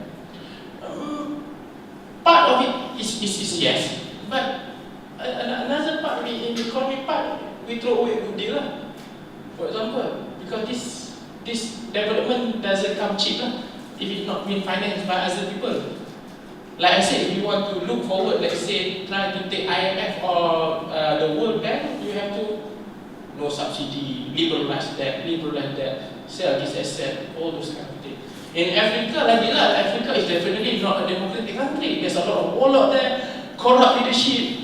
Part of it is yes, but another part, in the economic part, we throw away a good deal. For example, because this development doesn't come cheap if it's not being financed by other people. Like I said, if you want to look forward, let's say, try to take IMF or the World Bank, you have to no subsidy, liberalize that, sell this asset, all those kind of things. In Africa, Africa is definitely not a democratic country. There's a lot of warlord there, corrupt leadership.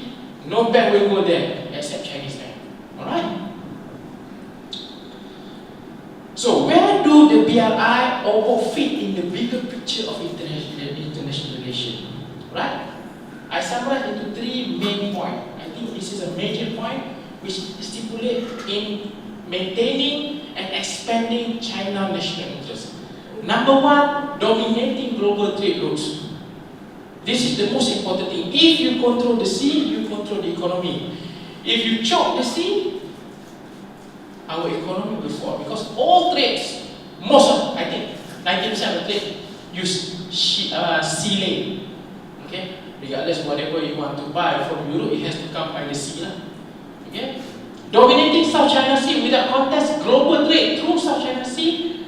No bank will go there except Chinese bank. Alright? So where do the BRI or fit in the bigger picture of international relations? Right? I summarize into 3 main points. I think this is a major point which stipulates in maintaining and expanding China national interests. Number 1, dominating global trade routes. This is the most important thing. If you control the sea, you control the economy. If you choke the sea, our economy will fall, because all trades, most of, I think, 90% of trade use sea lane. Okay? Regardless whatever you want to buy from Europe, it has to come by the sea. Okay? Dominating South China Sea without contest, global trade through South China Sea,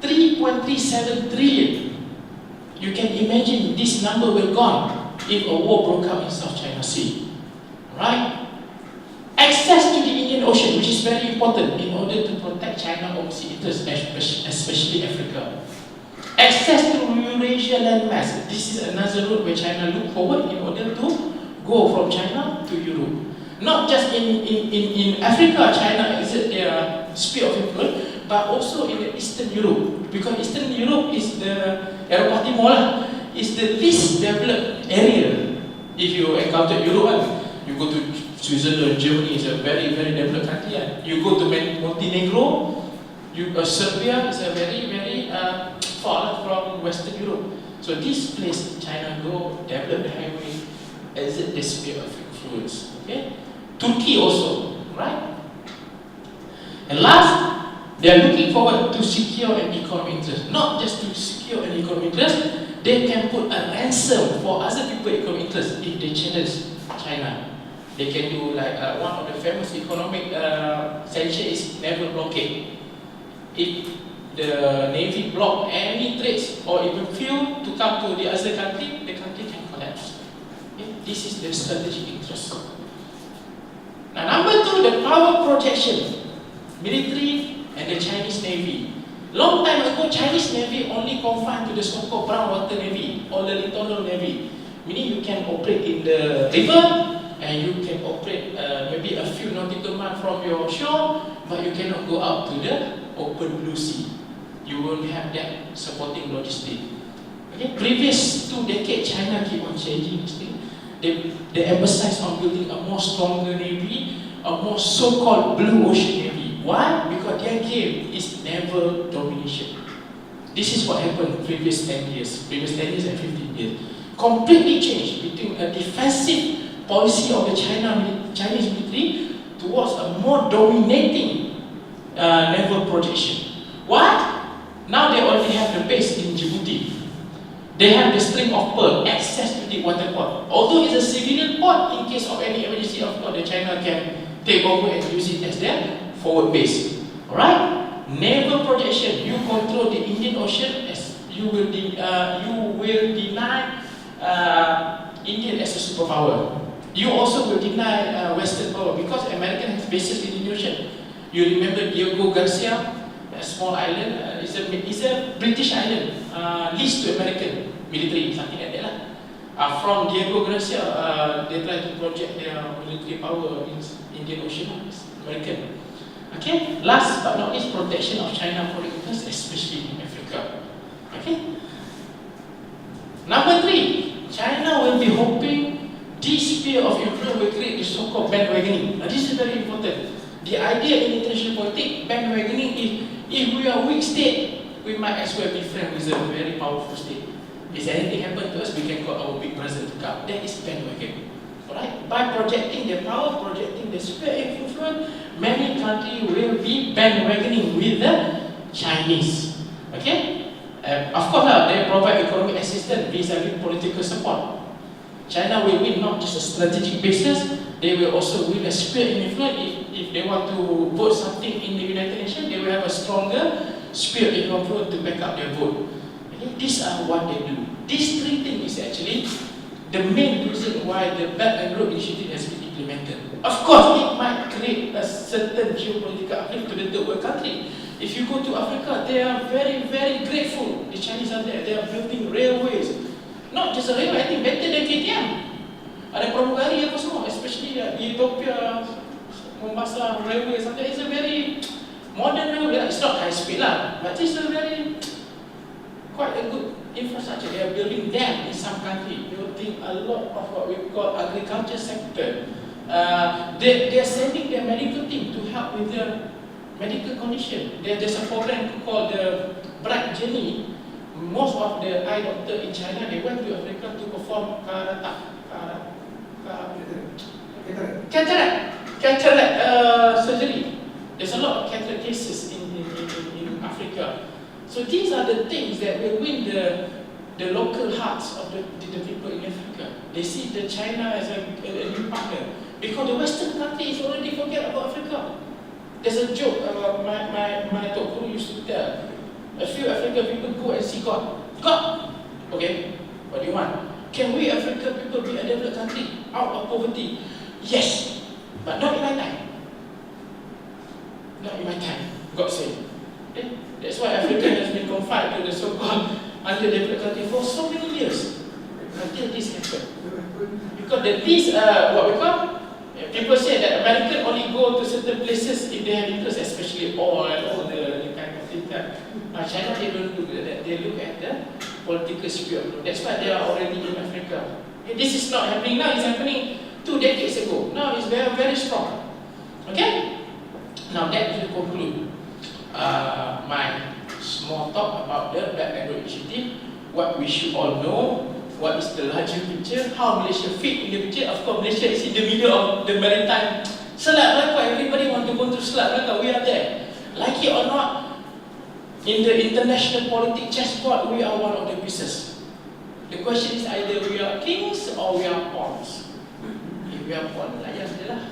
3.37 trillion. You can imagine this number will gone if a war broke out in South China Sea. Right? Access to the Indian Ocean, which is very important in order to protect China overseas interests, especially Africa. Access to Eurasia landmass. This is another route where China look forward in order to go from China to Europe. Not just in Africa, China exert their sphere of influence, but also in the Eastern Europe, because Eastern Europe is the Eropa Timor, is the least developed area. If you encounter Europe, you go to Switzerland, Germany is a very, very developed country. You go to Montenegro, Serbia is a very, very far from Western Europe. So this place, China go develop the highway, exert the sphere of influence. Okay, Turkey also, right? And last, they are looking forward to secure an economic interest. Not just to secure an economic interest, they can put a ransom for other people's economic interest if they challenge China. They can do like one of the famous economic sanctions is naval blockade. If the Navy block any trades or even fuel to come to the other country, the country can collapse. Okay? This is the strategic interest. Now, number two, the power projection. Military and the Chinese Navy. Long time ago, Chinese Navy only confined to the so-called brown water Navy or the littoral Navy. Meaning you can operate in the river and you can operate maybe a few nautical miles from your shore, but you cannot go out to the open blue sea. You won't have that supporting logistics. Okay? Previous 2 decades, China keep on changing this thing. They emphasize on building a more stronger Navy, a more so-called blue ocean Navy. Why? Because their game is naval domination. This is what happened previous 10 years and 15 years. Completely changed between a defensive policy of the Chinese military towards a more dominating naval projection. Why? Now they already have the base in Djibouti. They have the string of pearl, access to the water port. Although it's a civilian port, in case of any emergency, of course, the China can take over and use it as their forward base. Alright? Naval projection, you control the Indian Ocean, as you will deny India as a superpower. You also will deny Western power because America has bases in the Indian Ocean. You remember Diego Garcia, a small island, it's a British island, leased to American military, something like that. From Diego Garcia, they try to project their military power in Indian Ocean, it's American. Okay, last but not least, protection of China foreign interests, especially in Africa. Okay. Number 3, China will be hoping this sphere of influence will create the so-called bandwagoning. Now this is very important. The idea in international politics, bandwagoning is if we are a weak state, we might as well be friends with a very powerful state. If anything happens to us, we can call our big brother to come. That is bandwagoning. Alright? By projecting their power, projecting the sphere of influence, many countries will be bandwagoning with the Chinese. Okay? Of course, they provide economic assistance vis-a-vis political support. China will win not just a strategic basis, they will also win a sphere of influence. If they want to vote something in the United Nations, they will have a stronger sphere of influence to back up their vote. Okay? These are what they do. These 3 things is actually the main reason why the Belt and Road Initiative has been implemented. Of course, it might create a certain geopolitical uplift to the third world country. If you go to Africa, they are very, very grateful. The Chinese are there, they are building railways. Not just a railway, I think better than KTM. Ada pramugari apa semua, especially Ethiopia, Mombasa railway, something. It's a very modern railway. It's not high speed lah, but it's a very quite a good infrastructure. They are building dam in some country, building a lot of what we call agriculture sector. They are sending their medical team to help with their medical condition. There's a program called the Bright Journey. Most of the eye doctors in China, they went to Africa to perform cataract surgery. There's a lot of cataract cases in Africa. So these are the things that will win the local hearts of the people in Africa. They see the China as a new partner. Because the Western countries already forget about Africa. There's a joke my Tok Guru used to tell. A few African people go and see God. God! Okay, what do you want? Can we African people be a developed country out of poverty? Yes, but not in my time. Not in my time, God said. Okay? That's why Africa has been confined to the so-called underdeveloped country for so many years until this happened. Because the least, what we call People say that Americans only go to certain places if they have interest, especially oil or the kind of thing that. China, they don't look at that. They look at the political sphere. That's why they are already in Africa. This is not happening now. It's happening 2 decades ago. Now it's very, very strong. Okay? Now that will conclude my small talk about the Belt and Road Initiative. What we should all know. What is the larger picture? How Malaysia fit in the picture? Of course, Malaysia is in the middle of the maritime Selat Melaka. Everybody want to go to Selat Melaka. We are there. Like it or not, in the international politics chessboard, we are one of the pieces. The question is either we are kings or we are pawns. If we are pawns, layan je lah.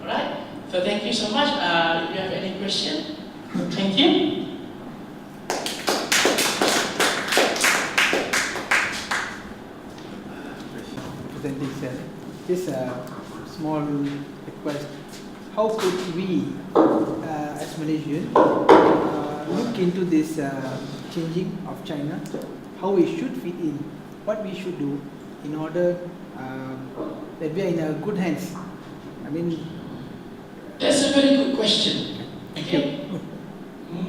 Alright? So thank you so much. If you have any question, thank you. Presentation. Just a small request. How could we, as Malaysians, look into this changing of China? How we should fit in? What we should do in order that we are in a good hands? I mean, that's a very good question. Okay.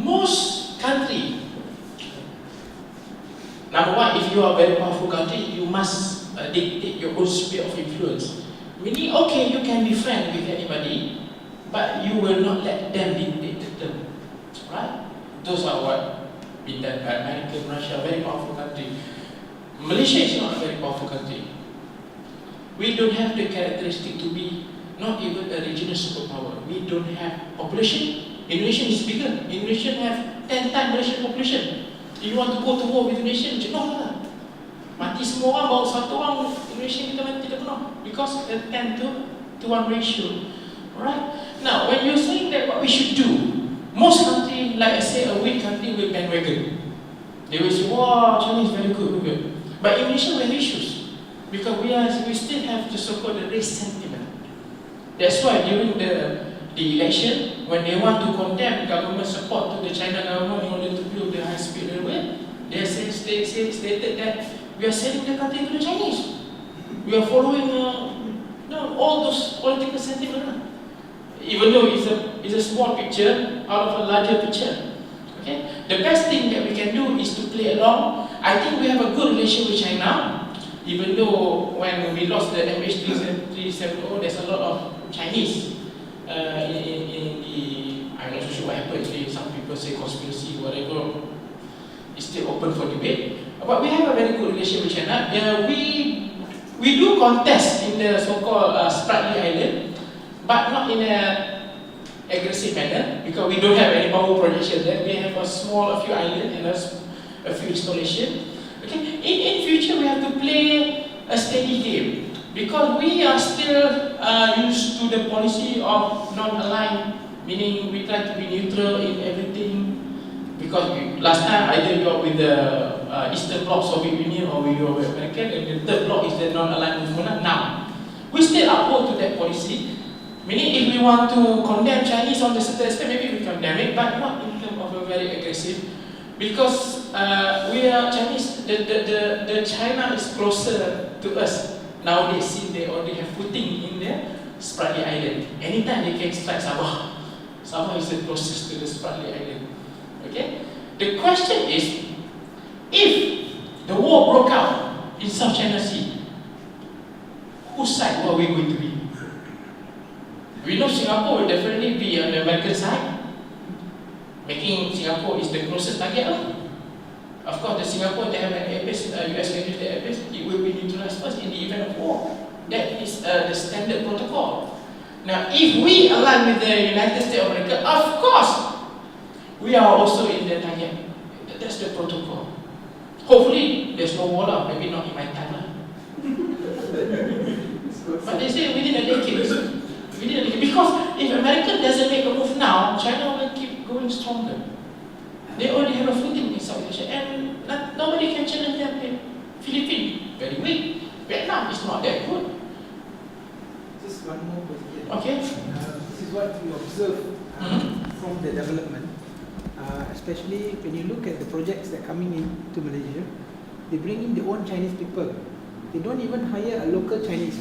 Most country, number one, if you are a very powerful country, you must dictate your own sphere of influence. Meaning, okay, you can be friends with anybody, but you will not let them dictate the term. Right? Those are what been done by America, Russia, very powerful country. Malaysia is not a very powerful country. We don't have the characteristic to be not even a regional superpower. We don't have population. Indonesia is bigger. Indonesia have 10 times Malaysian population. If you want to go to war with Indonesia, jenuh lah. Mati semua orang, baru satu orang Indonesia kita mati tidak penuh. Because 10 to 1 ratio. Alright? Now, when you're saying that what we should do, most countries, like I say, a weak country will bandwagon. They will say, wow, China is very good, good. But Indonesia we have issues. Because we still have the so-called race sentiment. That's why during the election, when they want to condemn government support to the China government in order to build the high-speed railway, they stated that we are selling the country to the Chinese. We are following all those political sentiments. Even though it's a small picture out of a larger picture. Okay? The best thing that we can do is to play along. I think we have a good relation with China. Even though when we lost the MH370, there's a lot of Chinese in the, I'm not so sure what happened actually. Some people say conspiracy, whatever. It's still open for debate. But we have a very good relation with China. We do contest in the so-called Spratly Island, but not in an aggressive manner, because we don't have any power projection there. We have a few islands and a few installations. Okay. In future, we have to play a steady game, because we are still used to the policy of non-aligned, meaning we try to be neutral in everything. Because last time either you are with the Eastern Bloc, Soviet Union, or you are with American, and the third bloc is the non-aligned movement. Now, we still uphold to that policy. Meaning, if we want to condemn Chinese on the certain extent, maybe we condemn it, but not in terms of a very aggressive. Because we are Chinese, the China is closer to us nowadays, since they already have footing in their Spratly Island. Anytime they can strike Sabah. Sabah is the closest to the Spratly Island. Okay? The question is, if the war broke out in South China Sea, whose side are we going to be? We know Singapore will definitely be on the American side, making Singapore is the closest target. Of course, the Singapore, they have an airbase, US can use the airbase, it will be neutralized first in the event of war. That is the standard protocol. Now, if we align with the United States of America, of course, we are also in the target. That's the protocol. Hopefully, there's no war, maybe not in my time. But they say within a decade. Because if America doesn't make a move now, China will keep going stronger. They already have a footing in South Asia, and nobody can challenge them. Philippines, very weak. Vietnam is not that good. Just one more question. Okay. This is what we observe from the development. Especially when you look at the projects that are coming into Malaysia, they bring in their own Chinese people. They don't even hire a local Chinese.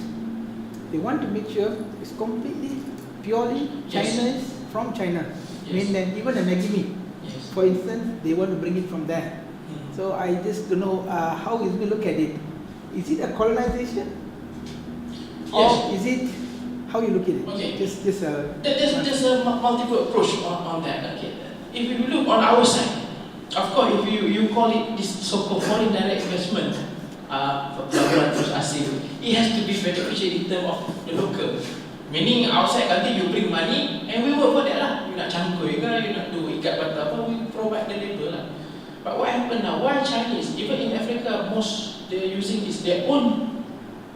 they want to make sure it's completely, purely Yes. Chinese from China. Yes. Mainland, even the Maggi mee, Yes. for instance, they want to bring it from there. So I just don't know how is we look at it. Is it a colonization? Or Yes. is it how you look at it? Okay. Just There's a multiple approach on that. Okay. If you look on our side, of course, if you call it this so-called foreign direct investment, pelaburan terus asing, it has to be beneficial in terms of the local. Meaning outside country you bring money and we work for that lah. You nak cangkui ke, you nak do ikat bata apa, we provide the labor lah. But what happened now? Why Chinese? Even in Africa, most they're using this their own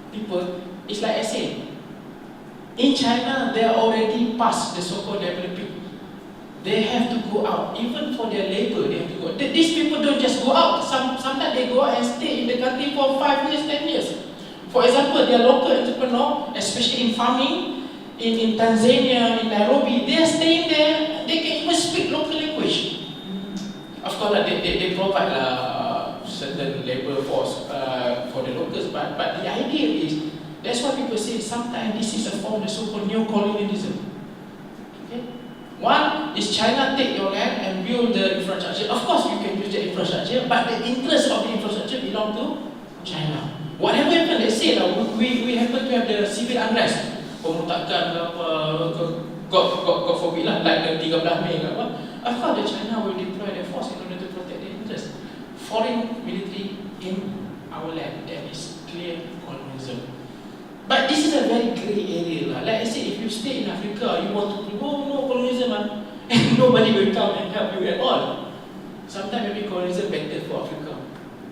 people. It's like I say, in China they are already past the so-called developing. They have to go out, even for their labor. They have to go. These people don't just go out. Sometimes they go out and stay in the country for 5 years, 10 years. For example, they are local entrepreneur, especially in farming, in Tanzania, in Nairobi. They are staying there. They can even speak local language. Of course, they provide certain labor force for the locals, but the idea is, that's why people say sometimes this is a form of so-called neo-colonialism. Okay? One is China take your land and build the infrastructure. Of course, you can use the infrastructure, but the interest of the infrastructure belong to China. Whatever happens, let's say we happen to have the civil unrest, pemutakan God forbid lah, like the 13 Mei ke apa. Of course, the China will deploy their force in order to protect their interest. Foreign military in our land, that is clear colonialism. But this is a very grey area lah. Like I said, if you stay in Africa, you want to go, no colonialism and nobody will come and help you at all. Sometimes maybe colonialism better for Africa,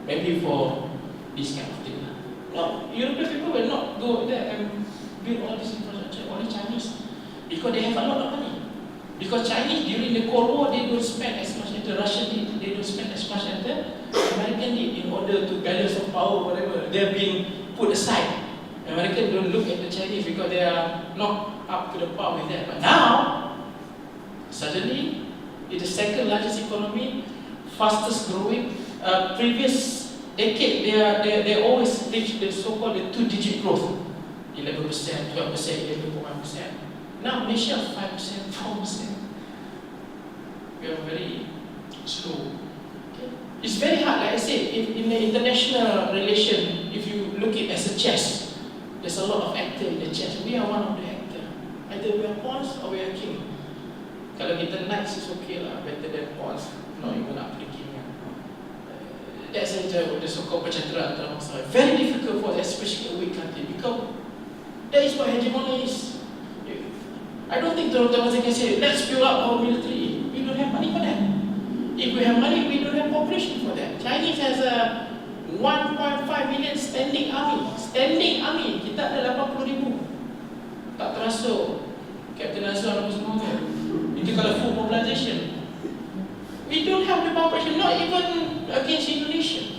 maybe for this kind of thing lah. No, European people will not go there and build all this infrastructure, only Chinese, because they have a lot of money. Because Chinese during the Cold War, they don't spend as much as the Russian did, they don't spend as much as the American did in order to balance of power, whatever. They're being put aside. Americans don't look at the Chinese because they are not up to the par with that. But now, suddenly, it's the second largest economy, fastest growing. Previous decade, they always reach the so-called the two-digit growth, 11%, 12%, 11.1%. Now Malaysia 5%, 4%. We are very slow. Okay. It's very hard, like I said, if in the international relation, if you look at it as a chess, there's a lot of actors in the chess. We are one of the actors. Either we are pawns or we are king. Kalau kita knights is okay lah, better than pawns. Not even up to the king. That's the so-called percaturan antara masa. Very difficult for especially a weak country because that is what hegemony is. I don't think Dr. Mazin can say, let's build up our military. We don't have money for that. If we have money, we don't have population for that. Chinese has a 1.5 million standing army. Standing army, kita ada 80,000. Tak termasuk Captain Azhar apa semua tu. Itu kalau full mobilization. We don't have the population, not even against Indonesia.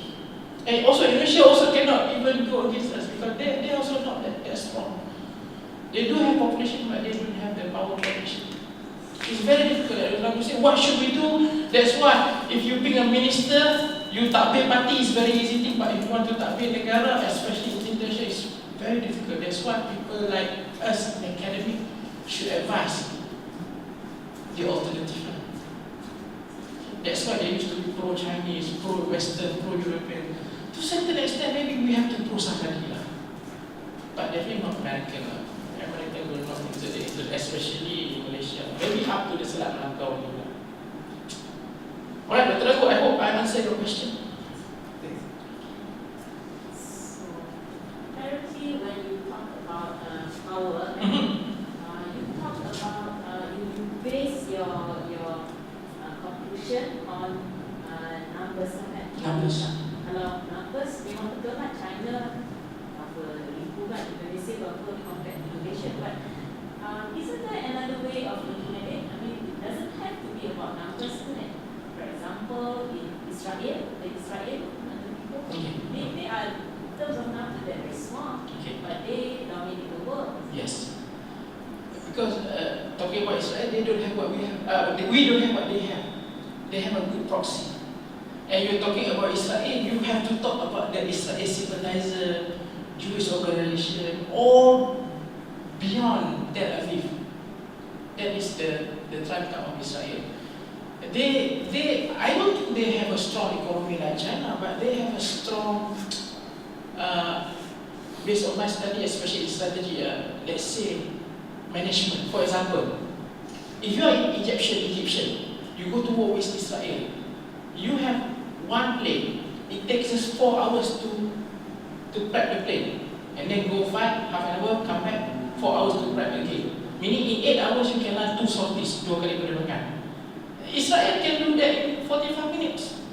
And also Indonesia also cannot even go against us because they also not that strong. They do have population, but they don't have the power population. It's very difficult. Like you say, what should we do? That's why if you pick a minister, you takbir party is very easy thing, but if you want to takbir negara, especially in international, it's very difficult. That's why people like us, academic, should advise the alternative. That's why they used to be pro-Chinese, pro-Western, pro-European. To a certain extent, maybe we have to pro-somebody lah. But definitely not American lah. American will not interest, especially in Malaysia. Maybe up to the Selat Melaka only. Alright, Dr. Ragu, I hope I answered your question. So, currently when you talk about power, you talk about, you base your conclusion on numbers. Numbers. Kalau numbers, memang betul lah China ribu kan, Indonesia berapa compared to Indonesia, but isn't there another way of looking at it? I mean, it doesn't have to be about numbers, isn't it? For example, in Israel, people, they are, in terms of numbers, they're very small, but they dominate the world. Yes. Because talking about Israel, they don't have what we have. We don't have what they have. They have a good proxy. And you're talking about Israel, you have to talk about the Israel sympathizer, Jewish organization, all beyond Tel Aviv. That is the tribe of Israel. I don't think they have a strong economy like China, but they have a strong, based on my study, especially strategy, let's say, management. For example, if you are Egyptian, you go to war with Israel, you have one plane, it takes us 4 hours to prep the plane, and then go fight, half an hour, come back, 4 hours to prep again. Meaning in 8 hours you can land 2 sorties, 2 kali penerbangan. Israel can do that in 45 minutes.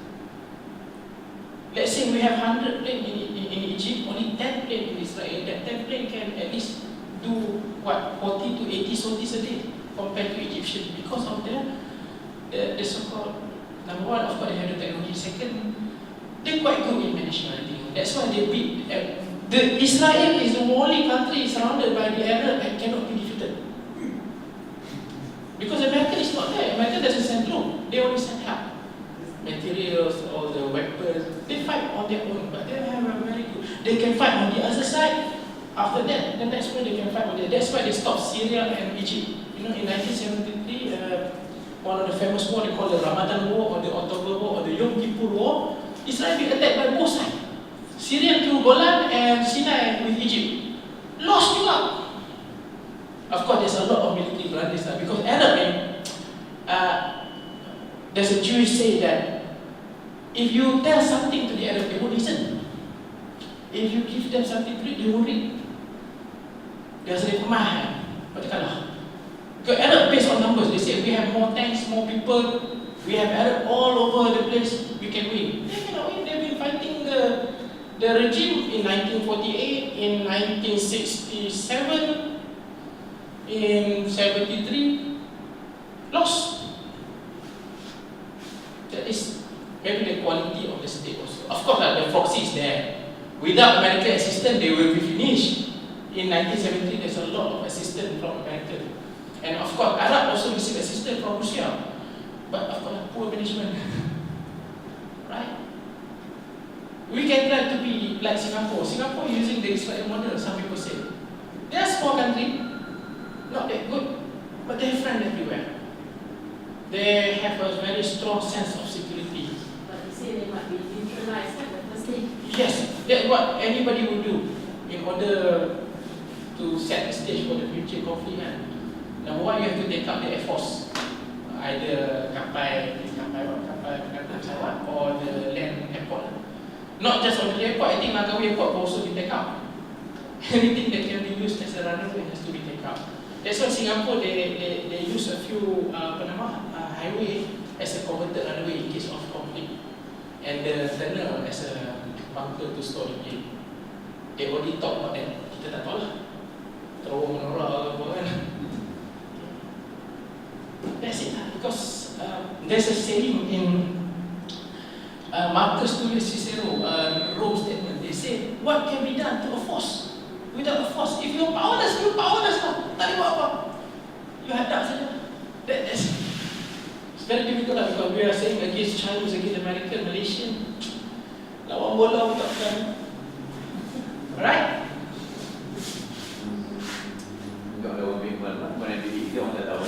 Let's say we have 100 planes in Egypt, only 10 planes in Israel. That 10 plane can at least do what, 40 to 80 sorties a day compared to Egyptian, because of the so-called, number one, of course they have the technology. Second, they're quite good in management. I think that's why they beat. Israel is the only country surrounded by the Arab and cannot be defeated. Because America is not there. America doesn't send troops. They only send help, materials, all the weapons. They fight on their own, but they have a very good. They can fight on the other side. After that, the next one they can fight on there. That's why they stopped Syria and Egypt. You know, in 1973, one of the famous war they call the Ramadan War or the October War or the Yom Kippur War. Israel being attacked by both sides. Syria through Golan and Sinai with Egypt. Lost juga. Of course, there's a lot of military blunders because Arab, there's a Jewish say that if you tell something to the Arab, they won't listen. If you give them something to read, they won't read. There's a pemahaman, katakanlah. Because Arab based on numbers, they say we have more tanks, more people, we have Arab all over the place, we can win. They cannot win. They've been fighting the regime in 1948, in 1967. In 73, lost. That is maybe the quality of the state also. Of course, the proxy is there. Without American assistance, they will be finished. In 1970, there's a lot of assistance from America. And of course, Arab also receive assistance from Russia. But of course, poor management. Right? We can try to be like Singapore. Singapore using the Israel model, some people say. They are a small country. Not that good, but they have friends everywhere. They have a very strong sense of security. But you say they might be neutralized at the first stage. Yes, that's what anybody would do in order to set the stage for the future conflict. Number one, you have to take out the Air Force, either kapal pesawat or the land airport. Not just on the airport. I think Langkawi Airport will also be taken out. Anything that can be used as a runway has to be taken out. That's why Singapore they use a few highway as a converted runway in case of conflict, and the tunnel as a bunker to store the plane. They already talk about that. Kita tak tahu lah. Terowong menora apa kan. That's it lah. Because there's a saying in Marcus Tullius Cicero, Rome statement. They say, what can be done to a force? Without a force, if you're powerless lah. Tak boleh buat apa. You hadap saja. That's it's very difficult lah because we are saying against Chinese, against American, Malaysian. Lawan bola pun tak bukan. Right? Enggak lawan bimbang lah. Mana diri kita orang tak tahu.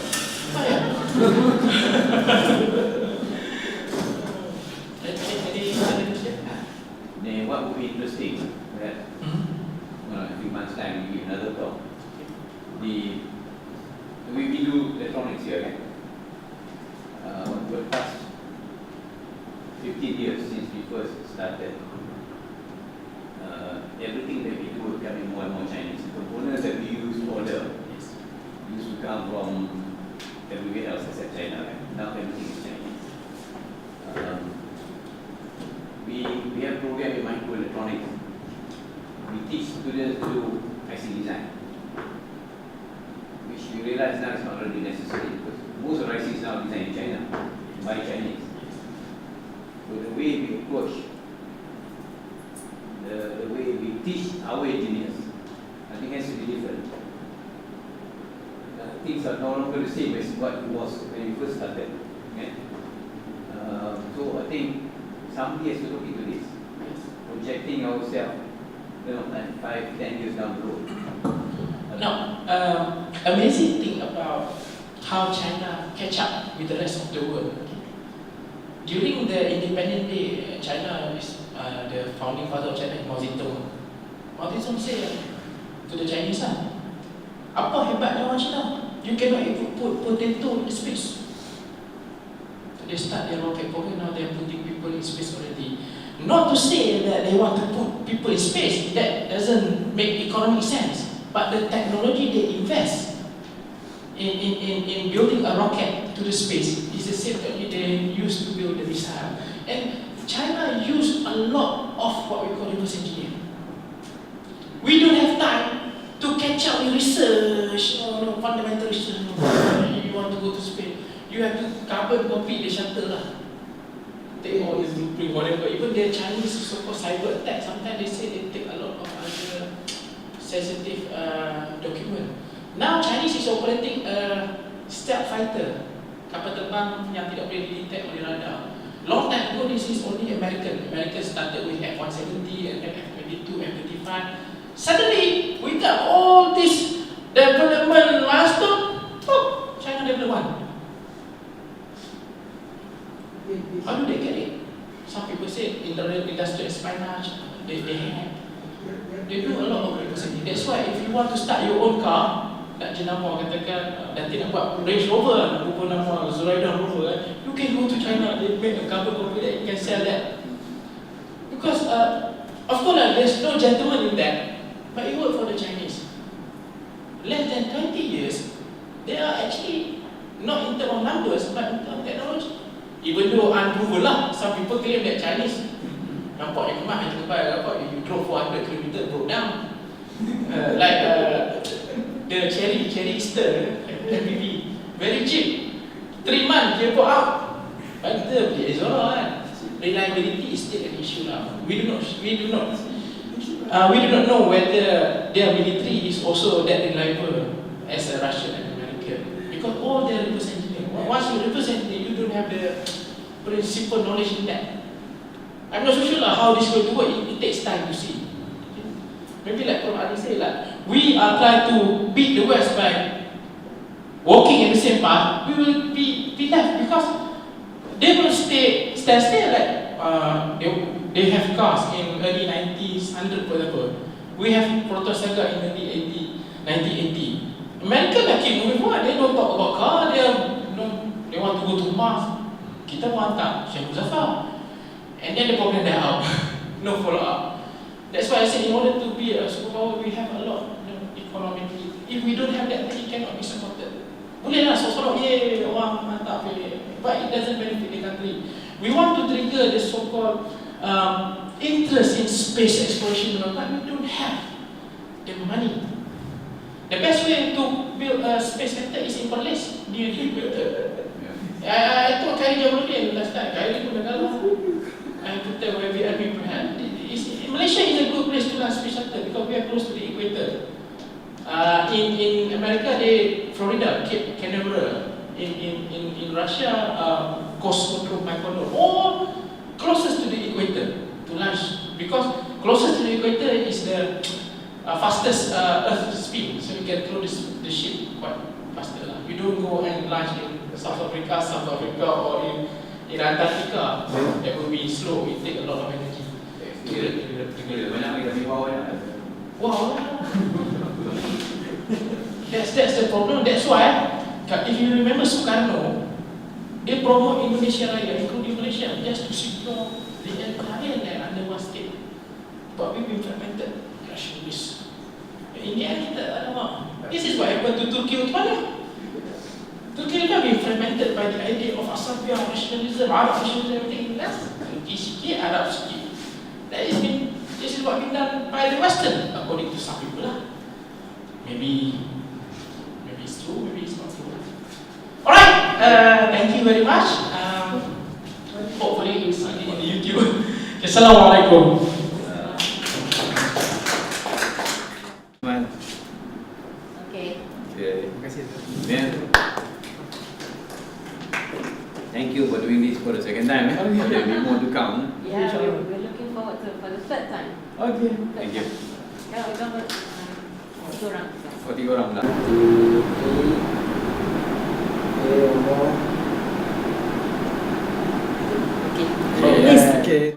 Then what would be interesting, perhaps, a few months' time, we give another talk. We do electronics here, right? For the past 15 years since we first started, everything that we do is becoming more and more Chinese. The components that we use to order used to come from everywhere else except China, right? Now everything is Chinese. We have a program in microelectronics. We teach students to do IC design, which we realize now is not really necessary because most of IC is now designed in China by Chinese. So the way we approach, the way we teach our engineers, I think has to be different. Things are no longer the same as what it was when we first started. Okay? So I think somebody has to look into this, projecting ourselves, like 5-10 years down the road. Now, amazing thing about how China catch up with the rest of the world. During the Independence Day, China is the founding father of China, Mao Zedong. Mao Zedong said to the Chinese, apa hebatnya orang China? You cannot even put potato in space. So they start their rocket program, now they are putting people in space already. Not to say that they want to put people in space, that doesn't make economic sense. But the technology they invest in building a rocket to the space is the same technology they use to build the missile. And China used a lot of what we call reverse engineering. We don't have time to catch up with research, fundamental research. You want to go to space, you have to carbon copy the shuttle lah. Take all this blueprint, whatever. Even the Chinese so-called cyber attack, sometimes they say they take a lot of other sensitive document. Now Chinese is operating a stealth fighter, kapal terbang yang tidak boleh detect oleh radar. Long time ago, this is only American. America started with F-170 and then F-22, F-35. Suddenly, we got all this development milestone. Oh, China developed one. How do they get it? Some people say industrial espionage. They have. They do a lot of research. That's why if you want to start your own car, nak jenama katakan nanti nak buat Range Rover, nak buat nama Zuraida Rover, you can go to China. They make a carbon copy that you can sell that. Because of course there's no gentleman in that, but it worked for the Chinese. Less than 20 years, they are actually not in terms of numbers, but in terms of technology. Even though unproven lah, some people claim that Chinese nampak yang kemah yang terbaik, nampak you drove 400 km broke down. Like the cherry Easter MPV, very cheap, 3 months dia put out. But kita beli Azora kan. Reliability is still an issue lah. We do not know whether their military is also that reliable as a Russian and American, because all their reverse engineering. Once you reverse engineer, you don't have the principal knowledge in that. I'm not so sure lah how this is going to work. It takes time to see. Maybe like Prof. Ali said, like, we are trying to beat the West by walking in the same path. We will be left because they will stand still. Like they have cars in early 90s, 100 for example. We have Proton Saga in early 1980. America like keep moving forward. They don't talk about car. They want to go to Mars. Kita mau hantar Syekh Muzaffar, and then the program die out. No follow up. That's why I said in order to be a superpower, we have a lot economically. If we don't have that, then it cannot be supported. Boleh lah, sorok orang mantap, but it doesn't benefit the country. We want to trigger the so-called interest in space exploration, but we don't have the money. The best way to build a space center is in Perlis, near the equator. I told Kyrie Jamaludin last time, Kyrie pun dah kalah. I put them where we are being perhaps. Malaysia is a good place to launch space shuttle because we are close to the equator. In America, Florida, Cape Canaveral. In Russia, Cosmodrome, Baikonur, all closest to the equator to launch, because closest to the equator is the fastest Earth spin, so you can throw the ship quite faster. You don't go and launch in South Africa, or in Antarctica. That will be slow. It take a lot of energy. Wow. That's the problem. That's why, if you remember Sukarno, they promote Indonesia Raya, including Malaysia, just to secure the entire land under one state. But we've been fragmented. Nationalists. In the end, kita tak nampak. This is what happened to Turkey Ottoman. Turkey has been fragmented by the idea of Asabiya nationalism, Arab nationalism, everything. That's Turkey sikit, Arab sikit. This is what been done by the Western, according to some people lah. Maybe it's true, maybe it's not true. Alright, thank you very much. Hopefully it's on the YouTube. Assalamualaikum. Okay. Terima kasih. Thank you for doing this for the second time. There will be more to come. Yeah, we're looking forward to for the third time. Okay. Thank you. Yeah, we're going to Tiga orang. Oh, 3 orang pula. 2, 3, 4,